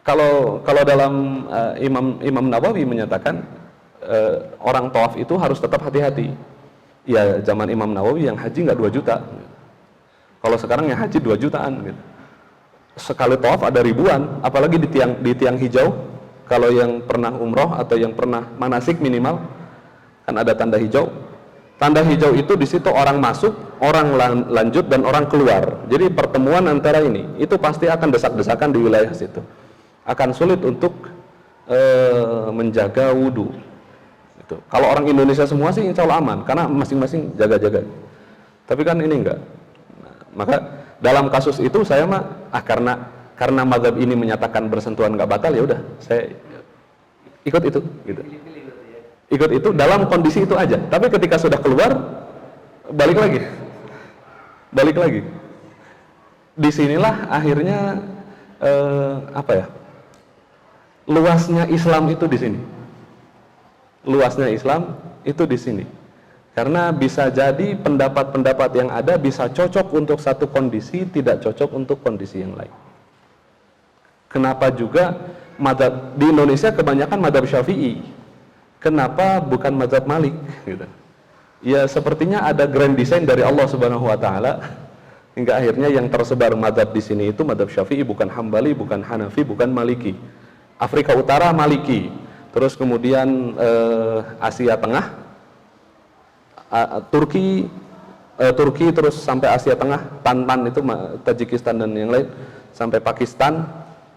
Kalau dalam Imam Nawawi menyatakan orang tawaf itu harus tetap hati-hati. Ya zaman Imam Nawawi yang haji nggak 2 juta. Kalau sekarang yang haji 2 jutaan gitu. Sekali tawaf ada ribuan, apalagi di tiang hijau. Kalau yang pernah umroh atau yang pernah manasik minimal kan ada tanda hijau. Tanda hijau itu di situ orang masuk, orang lanjut dan orang keluar. Jadi pertemuan antara ini itu pasti akan desak-desakan di wilayah situ. Akan sulit untuk menjaga wudhu. Gitu. Kalau orang Indonesia semua sih insya Allah aman, karena masing-masing jaga-jaga. Tapi kan ini enggak. Nah, maka dalam kasus itu saya mah karena mazhab ini menyatakan bersentuhan nggak batal, ya udah saya ikut itu. Gitu. Ikut itu dalam kondisi itu aja. Tapi ketika sudah keluar, balik lagi. Disinilah akhirnya luasnya Islam itu di sini. Luasnya Islam itu di sini. Karena bisa jadi pendapat-pendapat yang ada bisa cocok untuk satu kondisi, tidak cocok untuk kondisi yang lain. Kenapa juga mazhab di Indonesia kebanyakan mazhab Syafi'i? Kenapa bukan mazhab Malik gitu? Ya sepertinya ada grand design dari Allah Subhanahu wa taala hingga akhirnya yang tersebar mazhab di sini itu mazhab Syafi'i, bukan Hambali, bukan Hanafi, bukan Maliki. Afrika Utara Maliki, terus kemudian Asia Tengah, Turki terus sampai Asia Tengah, Tantan itu Tajikistan dan yang lain, sampai Pakistan,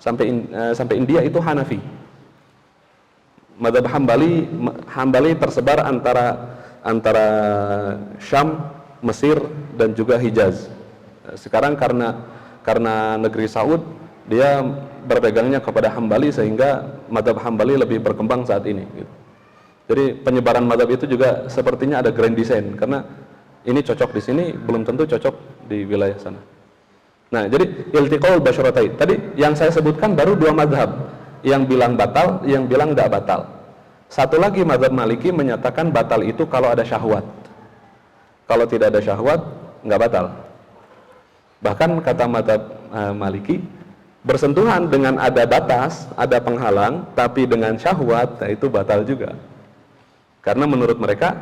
sampai India itu Hanafi. Mazhab Hambali tersebar antara Syam, Mesir dan juga Hijaz. Sekarang karena negeri Saud dia berpegangnya kepada Hambali sehingga mazhab Hambali lebih berkembang saat ini gitu. Jadi penyebaran mazhab itu juga sepertinya ada grand design, karena ini cocok di sini belum tentu cocok di wilayah sana. Nah, jadi iltiqaul basyaratain. Tadi yang saya sebutkan baru 2 mazhab, yang bilang batal, yang bilang tidak batal. Satu lagi mazhab Maliki menyatakan batal itu kalau ada syahwat. Kalau tidak ada syahwat nggak batal. Bahkan kata mazhab Maliki, bersentuhan dengan ada batas, ada penghalang, tapi dengan syahwat, nah itu batal juga. Karena menurut mereka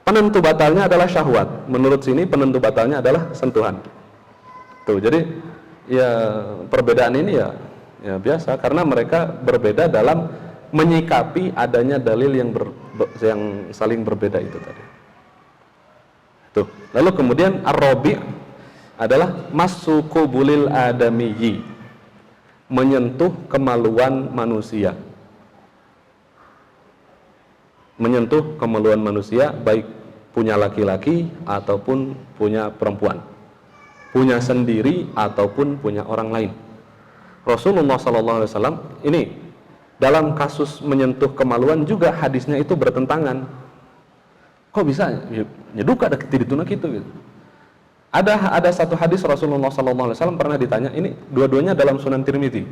penentu batalnya adalah syahwat, menurut sini penentu batalnya adalah sentuhan. Tuh, jadi ya perbedaan ini ya biasa, karena mereka berbeda dalam menyikapi adanya dalil yang saling berbeda itu tadi. Tuh, lalu kemudian ar-rabi' adalah masukubulil adamiyyi, menyentuh kemaluan manusia. Menyentuh kemaluan manusia, baik punya laki-laki ataupun punya perempuan, punya sendiri ataupun punya orang lain. Rasulullah SAW ini dalam kasus menyentuh kemaluan juga hadisnya itu bertentangan. Kok bisa nyeduka ada ketidituna gitu gitu. Ada satu hadis Rasulullah SAW pernah ditanya, ini dua-duanya dalam Sunan Tirmidzi.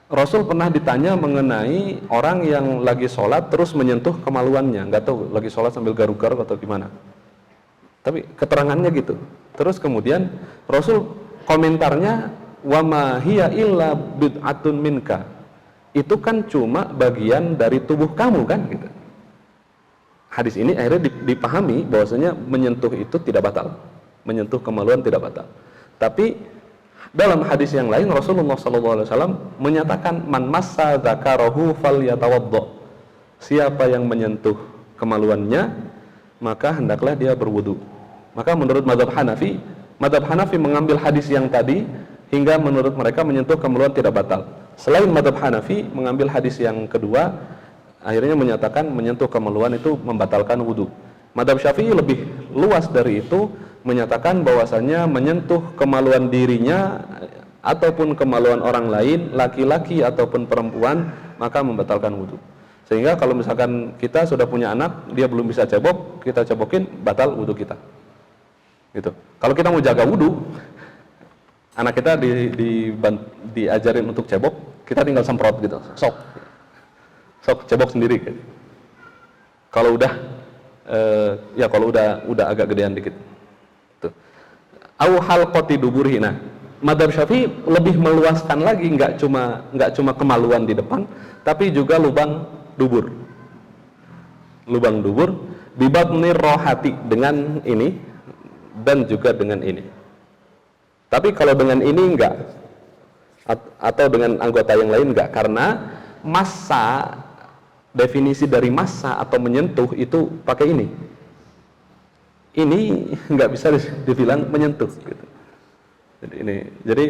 Rasul pernah ditanya mengenai orang yang lagi sholat terus menyentuh kemaluannya, nggak tahu lagi sholat sambil garuk-garuk atau gimana. Tapi keterangannya gitu. Terus kemudian Rasul komentarnya, wa ma hiya illa bid'atun minka. Itu kan cuma bagian dari tubuh kamu kan gitu. Hadis ini akhirnya dipahami bahwasanya menyentuh itu tidak batal. Menyentuh kemaluan tidak batal. Tapi Dalam hadis yang lain Rasulullah SAW menyatakan man massa dzakarahu falyatawaddo. Siapa yang menyentuh kemaluannya maka hendaklah dia berwudu. Maka menurut mazhab Hanafi mengambil hadis yang tadi hingga menurut mereka menyentuh kemaluan tidak batal. Selain mazhab Hanafi mengambil hadis yang kedua akhirnya menyatakan menyentuh kemaluan itu membatalkan wudu. Mazhab Syafi'i lebih luas dari itu, menyatakan bahwasannya menyentuh kemaluan dirinya ataupun kemaluan orang lain, laki-laki ataupun perempuan, maka membatalkan wudu. Sehingga kalau misalkan kita sudah punya anak, dia belum bisa cebok, kita cebokin, batal wudu kita. Gitu. Kalau kita mau jaga wudu, anak kita diajarin untuk cebok, kita tinggal semprot gitu, sok cebok sendiri. Gitu. Kalau udah, kalau udah agak gedean dikit. Au halqati duburihi. Nah, mazhab Syafi'i lebih meluaskan lagi, nggak cuma kemaluan di depan, tapi juga lubang dubur. Lubang dubur bibatni rohati, dengan ini dan juga dengan ini. Tapi kalau dengan ini enggak, atau dengan anggota yang lain enggak, karena massa, definisi dari massa atau menyentuh itu pakai ini. Ini nggak bisa dibilang menyentuh gitu. Jadi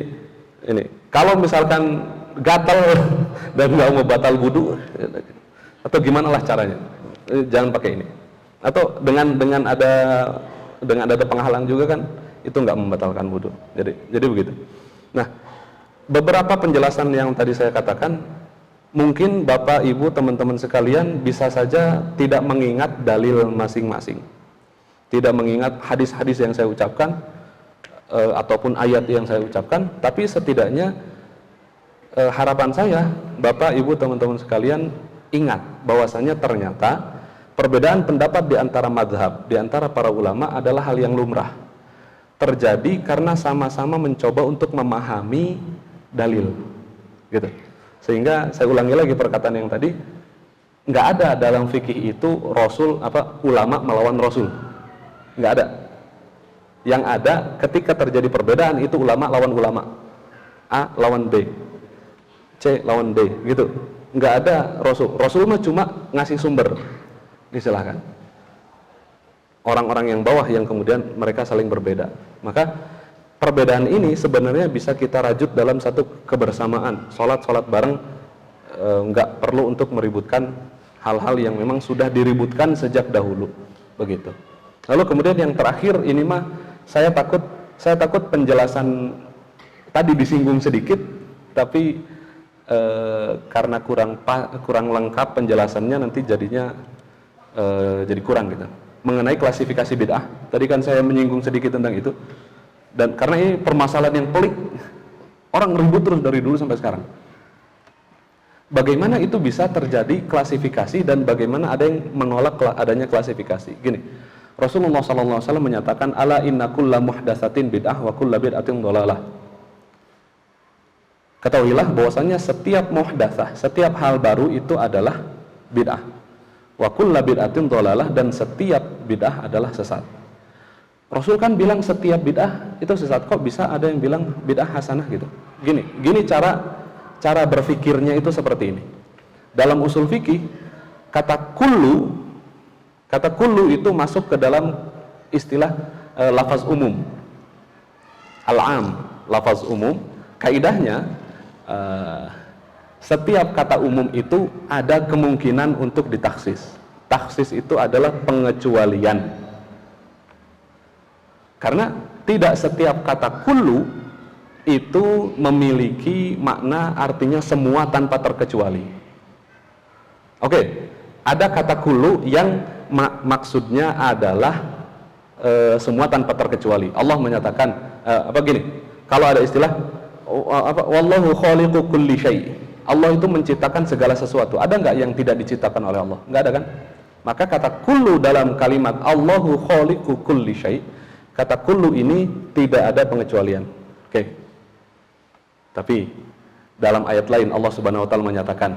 ini kalau misalkan gatal dan nggak mau batal wudu atau gimana lah caranya, jangan pakai ini. Atau dengan ada penghalang juga kan, itu nggak membatalkan wudu. Jadi begitu. Nah, beberapa penjelasan yang tadi saya katakan mungkin Bapak Ibu teman-teman sekalian bisa saja tidak mengingat dalil masing-masing, tidak mengingat hadis-hadis yang saya ucapkan ataupun ayat yang saya ucapkan, tapi setidaknya harapan saya Bapak Ibu teman-teman sekalian ingat bahwasanya ternyata perbedaan pendapat di antara mazhab, di antara para ulama adalah hal yang lumrah, terjadi karena sama-sama mencoba untuk memahami dalil gitu. Sehingga saya ulangi lagi perkataan yang tadi, nggak ada dalam fikih itu ulama melawan rasul. Nggak ada. Yang ada ketika terjadi perbedaan itu ulama lawan ulama, A lawan B, C lawan D, gitu. Nggak ada rasul mah cuma ngasih sumber, disilahkan. Orang-orang yang bawah yang kemudian mereka saling berbeda. Maka perbedaan ini sebenarnya bisa kita rajut dalam satu kebersamaan, sholat bareng, nggak perlu untuk meributkan hal-hal yang memang sudah diributkan sejak dahulu, begitu. Lalu kemudian yang terakhir ini mah saya takut penjelasan tadi disinggung sedikit, tapi karena kurang lengkap penjelasannya nanti jadinya jadi kurang gitu. Mengenai klasifikasi bid'ah, tadi kan saya menyinggung sedikit tentang itu, dan karena ini permasalahan yang pelik, orang ribut terus dari dulu sampai sekarang. Bagaimana itu bisa terjadi klasifikasi dan bagaimana ada yang menolak adanya klasifikasi? Gini. Rasulullah SAW menyatakan ala inna kulla muhdatsatin bid'ah wa kulla bid'atin dhalalah. Ketahuilah bahwasanya setiap muhdatsah, setiap hal baru itu adalah bid'ah. Wa kulla bid'atin dhalalah, dan setiap bid'ah adalah sesat. Rasul kan bilang setiap bid'ah itu sesat, kok bisa ada yang bilang bid'ah hasanah gitu. Gini cara berfikirnya itu seperti ini. Dalam usul fikih kata kullu itu masuk ke dalam istilah lafaz umum, al-am, lafaz umum. Kaidahnya setiap kata umum itu ada kemungkinan untuk ditaksis. Taksis itu adalah pengecualian, karena tidak setiap kata kullu itu memiliki makna artinya semua tanpa terkecuali. Oke, ada kata kullu yang maksudnya adalah semua tanpa terkecuali. Allah menyatakan kalau ada istilah wallahu khaliqu kulli syai', Allah itu menciptakan segala sesuatu. Ada nggak yang tidak diciptakan oleh Allah? Nggak ada kan? Maka kata kullu dalam kalimat Allahu khaliqu kulli syai', kata kullu ini tidak ada pengecualian. Oke. Tapi dalam ayat lain Allah Subhanahu wa taala menyatakan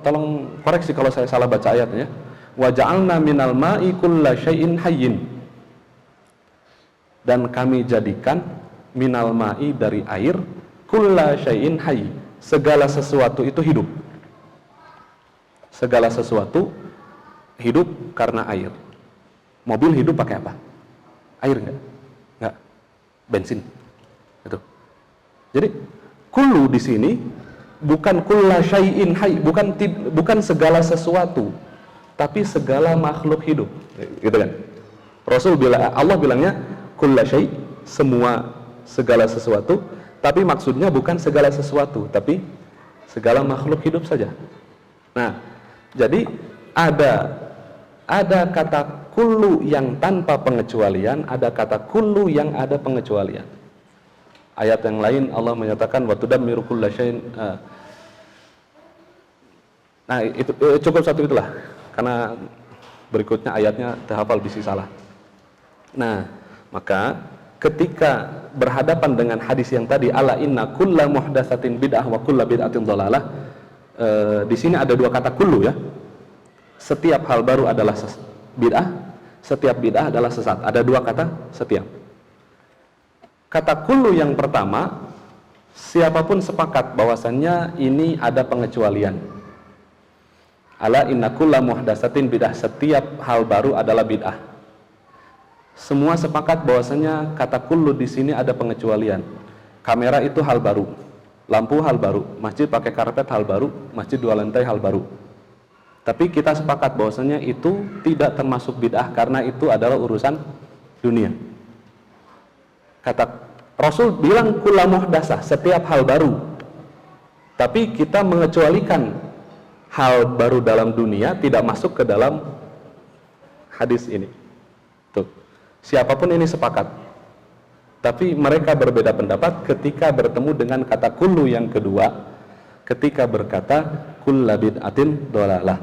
tolong koreksi kalau saya salah baca ayatnya. Wa ja'alna minal ma'i kulla syai'in hayyin. dan kami jadikan minal ma'i dari air kulla syai'in hayy, segala sesuatu itu hidup. Segala sesuatu hidup karena air. Mobil hidup pakai apa? Air enggak? Enggak. Bensin. Itu. Jadi kullu di sini bukan kulla syai'in hayy, bukan segala sesuatu, tapi segala makhluk hidup. Gitu kan? Allah bilangnya kulla syai', semua, segala sesuatu, tapi maksudnya bukan segala sesuatu, tapi segala makhluk hidup saja. Nah, jadi ada kata kullu yang tanpa pengecualian, ada kata kullu yang ada pengecualian. Ayat yang lain Allah menyatakan wa tudammiru kulla syai'in. Nah, itu cukup satu itulah, karena berikutnya ayatnya terhafal bisi salah. Nah, maka ketika berhadapan dengan hadis yang tadi ala inna kulla muhdatsatin bid'ah wa kulla bid'atin dhalalah, di sini ada dua kata kullu ya. Setiap hal baru adalah bid'ah, setiap bid'ah adalah sesat. Ada dua kata setiap. Kata kullu yang pertama, siapapun sepakat bahwasannya ini ada pengecualian. Ala inna kulla muhdatsatin bid'ah, setiap hal baru adalah bid'ah. Semua sepakat bahwasanya kata kullu di sini ada pengecualian. Kamera itu hal baru, lampu hal baru, masjid pakai karpet hal baru, masjid 2 lantai hal baru. Tapi kita sepakat bahwasanya itu tidak termasuk bid'ah karena itu adalah urusan dunia. Kata Rasul bilang kulla muhdatsah, setiap hal baru. Tapi kita mengecualikan hal baru dalam dunia tidak masuk ke dalam hadis ini. Tuh. Siapapun ini sepakat. Tapi mereka berbeda pendapat ketika bertemu dengan kata kullu yang kedua, ketika berkata kulla bid'atin dhalalah.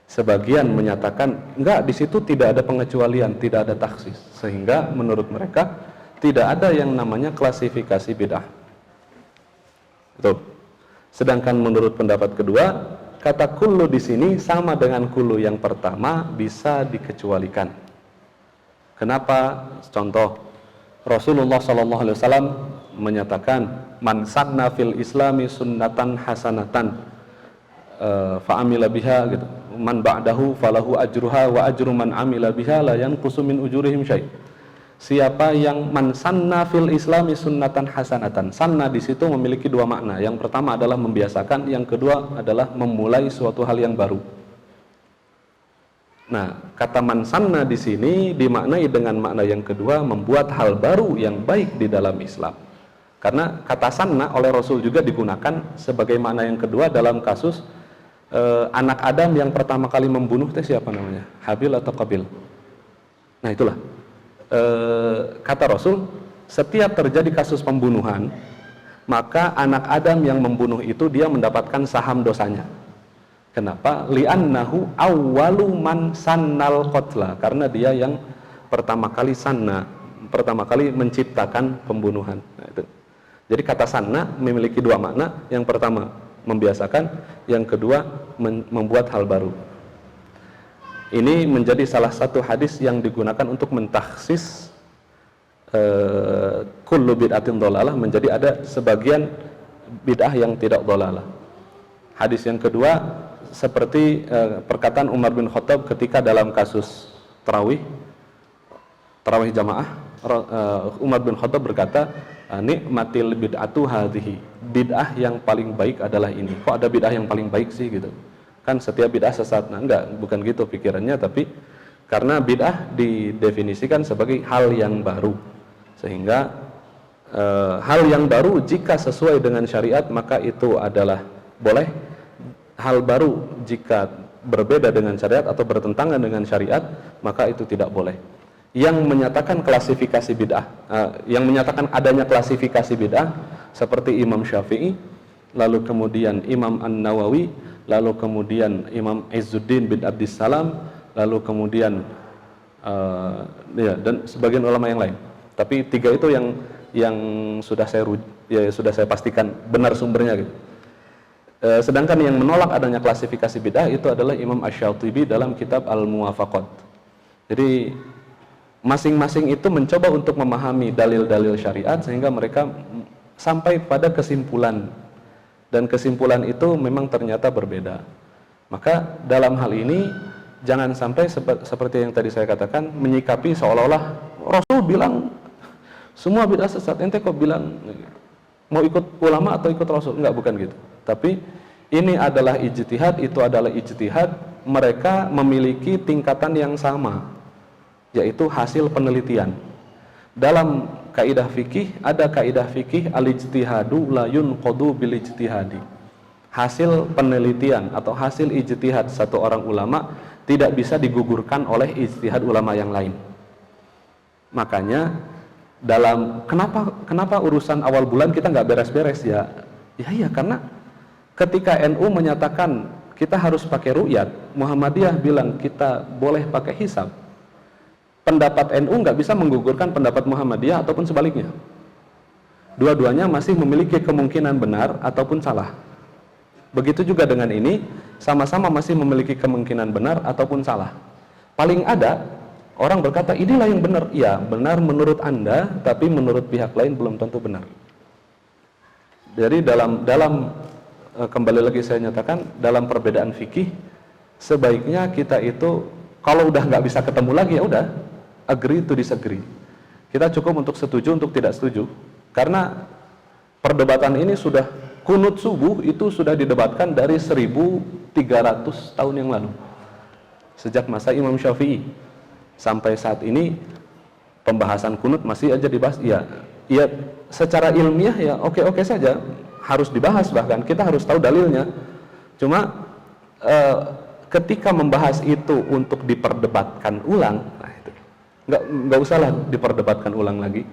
Sebagian menyatakan enggak, di situ tidak ada pengecualian, tidak ada taksis, sehingga menurut mereka tidak ada yang namanya klasifikasi bid'ah. Itu. Sedangkan menurut pendapat kedua, kata kullu di sini sama dengan kullu yang pertama, bisa dikecualikan. Kenapa? Contoh, Rasulullah SAW menyatakan man sanna fil islami sunnatan hasanatan fa'amila biha gitu, man ba'dahu falahu ajruha wa ajru man amila biha la yanqusu min ujurihim syai'. Siapa yang man sanna fil islami sunnatan hasanatan, sanna di situ memiliki dua makna. Yang pertama adalah membiasakan, yang kedua adalah memulai suatu hal yang baru. Nah, kata man sanna di sini dimaknai dengan makna yang kedua, membuat hal baru yang baik di dalam Islam. Karena kata sanna oleh Rasul juga digunakan sebagai makna yang kedua dalam kasus anak Adam yang pertama kali membunuh siapa namanya? Habil atau Qabil. Nah, itulah. Kata Rasul, setiap terjadi kasus pembunuhan, maka anak Adam yang membunuh itu dia mendapatkan saham dosanya. Kenapa? Li'annahu awwalu man sannal qatla, karena dia yang pertama kali sanna, pertama kali menciptakan pembunuhan. Nah, itu. Jadi kata sanna memiliki dua makna. Yang pertama membiasakan, yang kedua membuat hal baru. Ini menjadi salah satu hadis yang digunakan untuk mentakhsis kullu bid'atin dhalalah, menjadi ada sebagian bid'ah yang tidak dhalalah. Hadis yang kedua seperti perkataan Umar bin Khattab ketika dalam kasus tarawih jamaah. Umar bin Khattab berkata, nikmatil bid'atu hadhihi, bid'ah yang paling baik adalah ini. Kok ada bid'ah yang paling baik sih gitu? Kan setiap bid'ah sesat. Nah, enggak, bukan gitu pikirannya, tapi karena bid'ah didefinisikan sebagai hal yang baru, sehingga hal yang baru jika sesuai dengan syariat maka itu adalah boleh. Hal baru jika berbeda dengan syariat atau bertentangan dengan syariat maka itu tidak boleh. Yang menyatakan klasifikasi bid'ah, yang menyatakan adanya klasifikasi bid'ah seperti Imam Syafi'i, lalu kemudian Imam An-Nawawi, lalu kemudian Imam Izzuddin bin Abdissalam, lalu kemudian dan sebagian ulama yang lain. Tapi tiga itu yang sudah saya pastikan benar sumbernya gitu. Sedangkan yang menolak adanya klasifikasi bid'ah itu adalah Imam Asy-Syatibi dalam kitab Al-Muwafaqat. Jadi masing-masing itu mencoba untuk memahami dalil-dalil syariat sehingga mereka sampai pada kesimpulan, dan kesimpulan itu memang ternyata berbeda. Maka dalam hal ini jangan sampai seperti yang tadi saya katakan, menyikapi seolah-olah Rasul bilang semua bid'ah sesat, ente kok bilang mau ikut ulama atau ikut Rasul? Enggak, bukan gitu. Tapi ini adalah ijtihad, itu adalah ijtihad, mereka memiliki tingkatan yang sama, yaitu hasil penelitian. Dalam kaidah fikih ada kaidah fikih al-ijtihadu la yunqadu bil ijtihadi. Hasil penelitian atau hasil ijtihad satu orang ulama tidak bisa digugurkan oleh ijtihad ulama yang lain. Makanya dalam kenapa urusan awal bulan kita nggak beres-beres ya? Ya karena ketika NU menyatakan kita harus pakai ru'yat, Muhammadiyah bilang kita boleh pakai hisab. Pendapat NU nggak bisa menggugurkan pendapat Muhammadiyah ataupun sebaliknya. Dua-duanya masih memiliki kemungkinan benar ataupun salah. Begitu juga dengan ini, sama-sama masih memiliki kemungkinan benar ataupun salah. Paling ada orang berkata inilah yang benar. Ya, benar menurut Anda, tapi menurut pihak lain belum tentu benar. Jadi dalam kembali lagi saya nyatakan, dalam perbedaan fikih sebaiknya kita itu kalau udah nggak bisa ketemu lagi ya udah, agree to disagree. Kita cukup untuk setuju, untuk tidak setuju. Karena perdebatan ini sudah, kunut subuh itu sudah didebatkan dari 1300 tahun yang lalu. Sejak masa Imam Syafi'i sampai saat ini pembahasan kunut masih aja dibahas. Ya secara ilmiah ya oke saja, harus dibahas, bahkan kita harus tahu dalilnya. Cuma ketika membahas itu untuk diperdebatkan ulang, nah itu nggak usahlah diperdebatkan ulang lagi,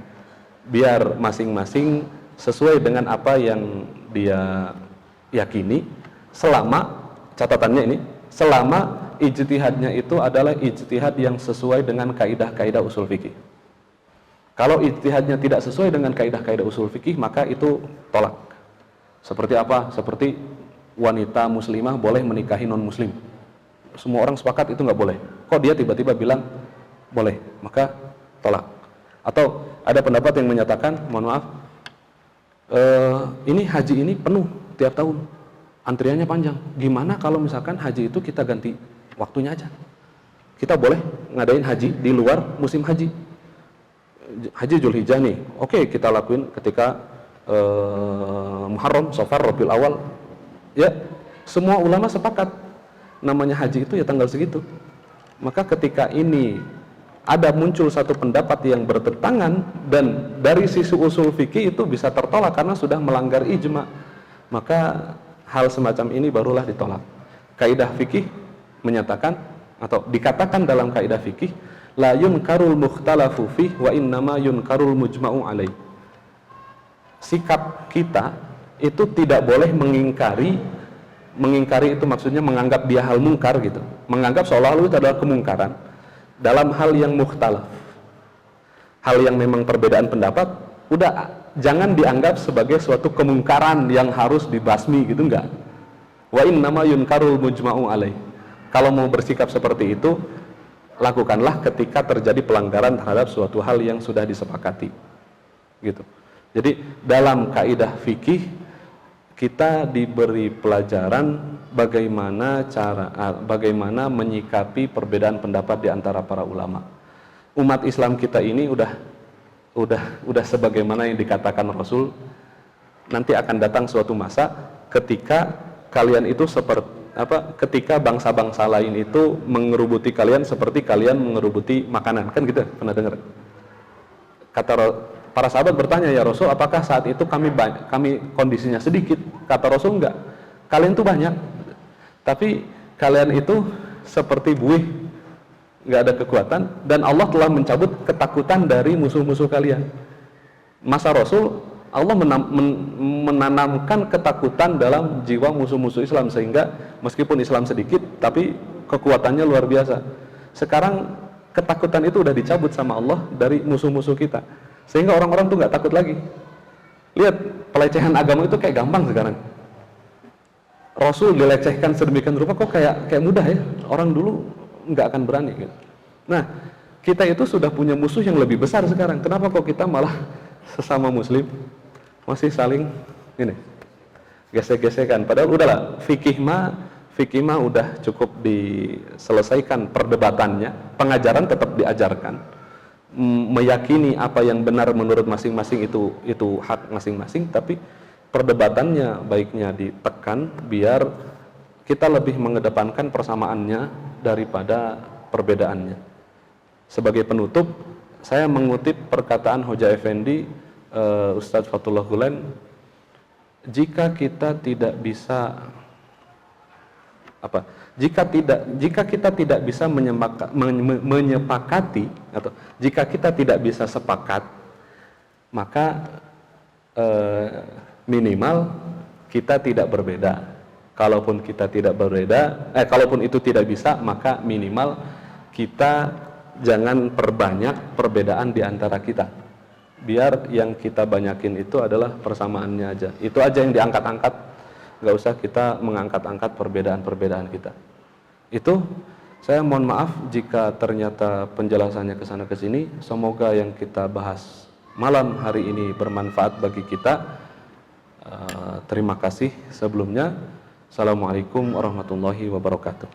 biar masing-masing sesuai dengan apa yang dia yakini, selama catatannya ini, selama ijtihadnya itu adalah ijtihad yang sesuai dengan kaidah-kaidah usul fikih. Kalau ijtihadnya tidak sesuai dengan kaidah-kaidah usul fikih, maka itu tolak. Seperti apa? Seperti wanita muslimah boleh menikahi non muslim. Semua orang sepakat itu nggak boleh. Kok dia tiba-tiba bilang boleh? Maka tolak. Atau ada pendapat yang menyatakan, mohon maaf, ini haji ini penuh tiap tahun, antriannya panjang. Gimana kalau misalkan haji itu kita ganti waktunya aja? Kita boleh ngadain haji di luar musim haji. Haji Dzulhijjah nih, oke kita lakuin ketika Muharram, Safar, Rabiul Awal. Ya, semua ulama sepakat namanya haji itu ya tanggal segitu. Maka ketika ini ada muncul satu pendapat yang bertentangan dan dari sisi usul fikih itu bisa tertolak karena sudah melanggar ijma, maka hal semacam ini barulah ditolak. Kaidah fikih menyatakan atau dikatakan dalam kaidah fikih, la yunkarul mukhtalafu fih wa innama yunkarul mujma'u alaih. Sikap kita itu tidak boleh mengingkari itu maksudnya menganggap dia hal mungkar gitu, menganggap seolah-olah itu adalah kemungkaran dalam hal yang mukhtalaf, hal yang memang perbedaan pendapat, udah jangan dianggap sebagai suatu kemungkaran yang harus dibasmi gitu, enggak. Wa innama yunkarul mujma'u alaih. Kalau mau bersikap seperti itu, lakukanlah ketika terjadi pelanggaran terhadap suatu hal yang sudah disepakati gitu. Jadi dalam kaidah fikih kita diberi pelajaran bagaimana menyikapi perbedaan pendapat di antara para ulama. Umat Islam kita ini udah sebagaimana yang dikatakan Rasul, nanti akan datang suatu masa ketika kalian itu ketika bangsa-bangsa lain itu mengerubuti kalian seperti kalian mengerubuti makanan, kan gitu, pernah dengar? Kata para sahabat bertanya, ya Rasul, apakah saat itu kami kondisinya sedikit? Kata Rasul, enggak, kalian tuh banyak, tapi kalian itu seperti buih, nggak ada kekuatan, dan Allah telah mencabut ketakutan dari musuh-musuh kalian. Masa Rasul, Allah menanamkan ketakutan dalam jiwa musuh-musuh Islam, sehingga meskipun Islam sedikit tapi kekuatannya luar biasa. Sekarang ketakutan itu udah dicabut sama Allah dari musuh-musuh kita, sehingga orang-orang tuh nggak takut lagi. Lihat, pelecehan agama itu kayak gampang sekarang. Rasul dilecehkan sedemikian rupa kok kayak mudah ya, orang dulu nggak akan berani gitu. Nah, kita itu sudah punya musuh yang lebih besar sekarang. Kenapa kok kita malah sesama muslim masih saling ini gesek-gesekan? Padahal udahlah, fikih mah udah cukup diselesaikan perdebatannya, pengajaran tetap diajarkan, meyakini apa yang benar menurut masing-masing itu hak masing-masing, tapi perdebatannya baiknya ditekan biar kita lebih mengedepankan persamaannya daripada perbedaannya. Sebagai penutup, saya mengutip perkataan Hoja Effendi, Ustadz Fatullah Gulen, jika kita tidak bisa jika kita tidak bisa menyepakati, atau jika kita tidak bisa sepakat, maka minimal kita tidak berbeda. Kalaupun kita tidak berbeda, kalaupun itu tidak bisa, maka minimal kita jangan perbanyak perbedaan di antara kita. Biar yang kita banyakin itu adalah persamaannya aja. Itu aja yang diangkat-angkat. Nggak usah kita mengangkat-angkat perbedaan-perbedaan kita. Itu saya mohon maaf jika ternyata penjelasannya kesana kesini. Semoga yang kita bahas malam hari ini bermanfaat bagi kita. Terima kasih sebelumnya. Assalamualaikum warahmatullahi wabarakatuh.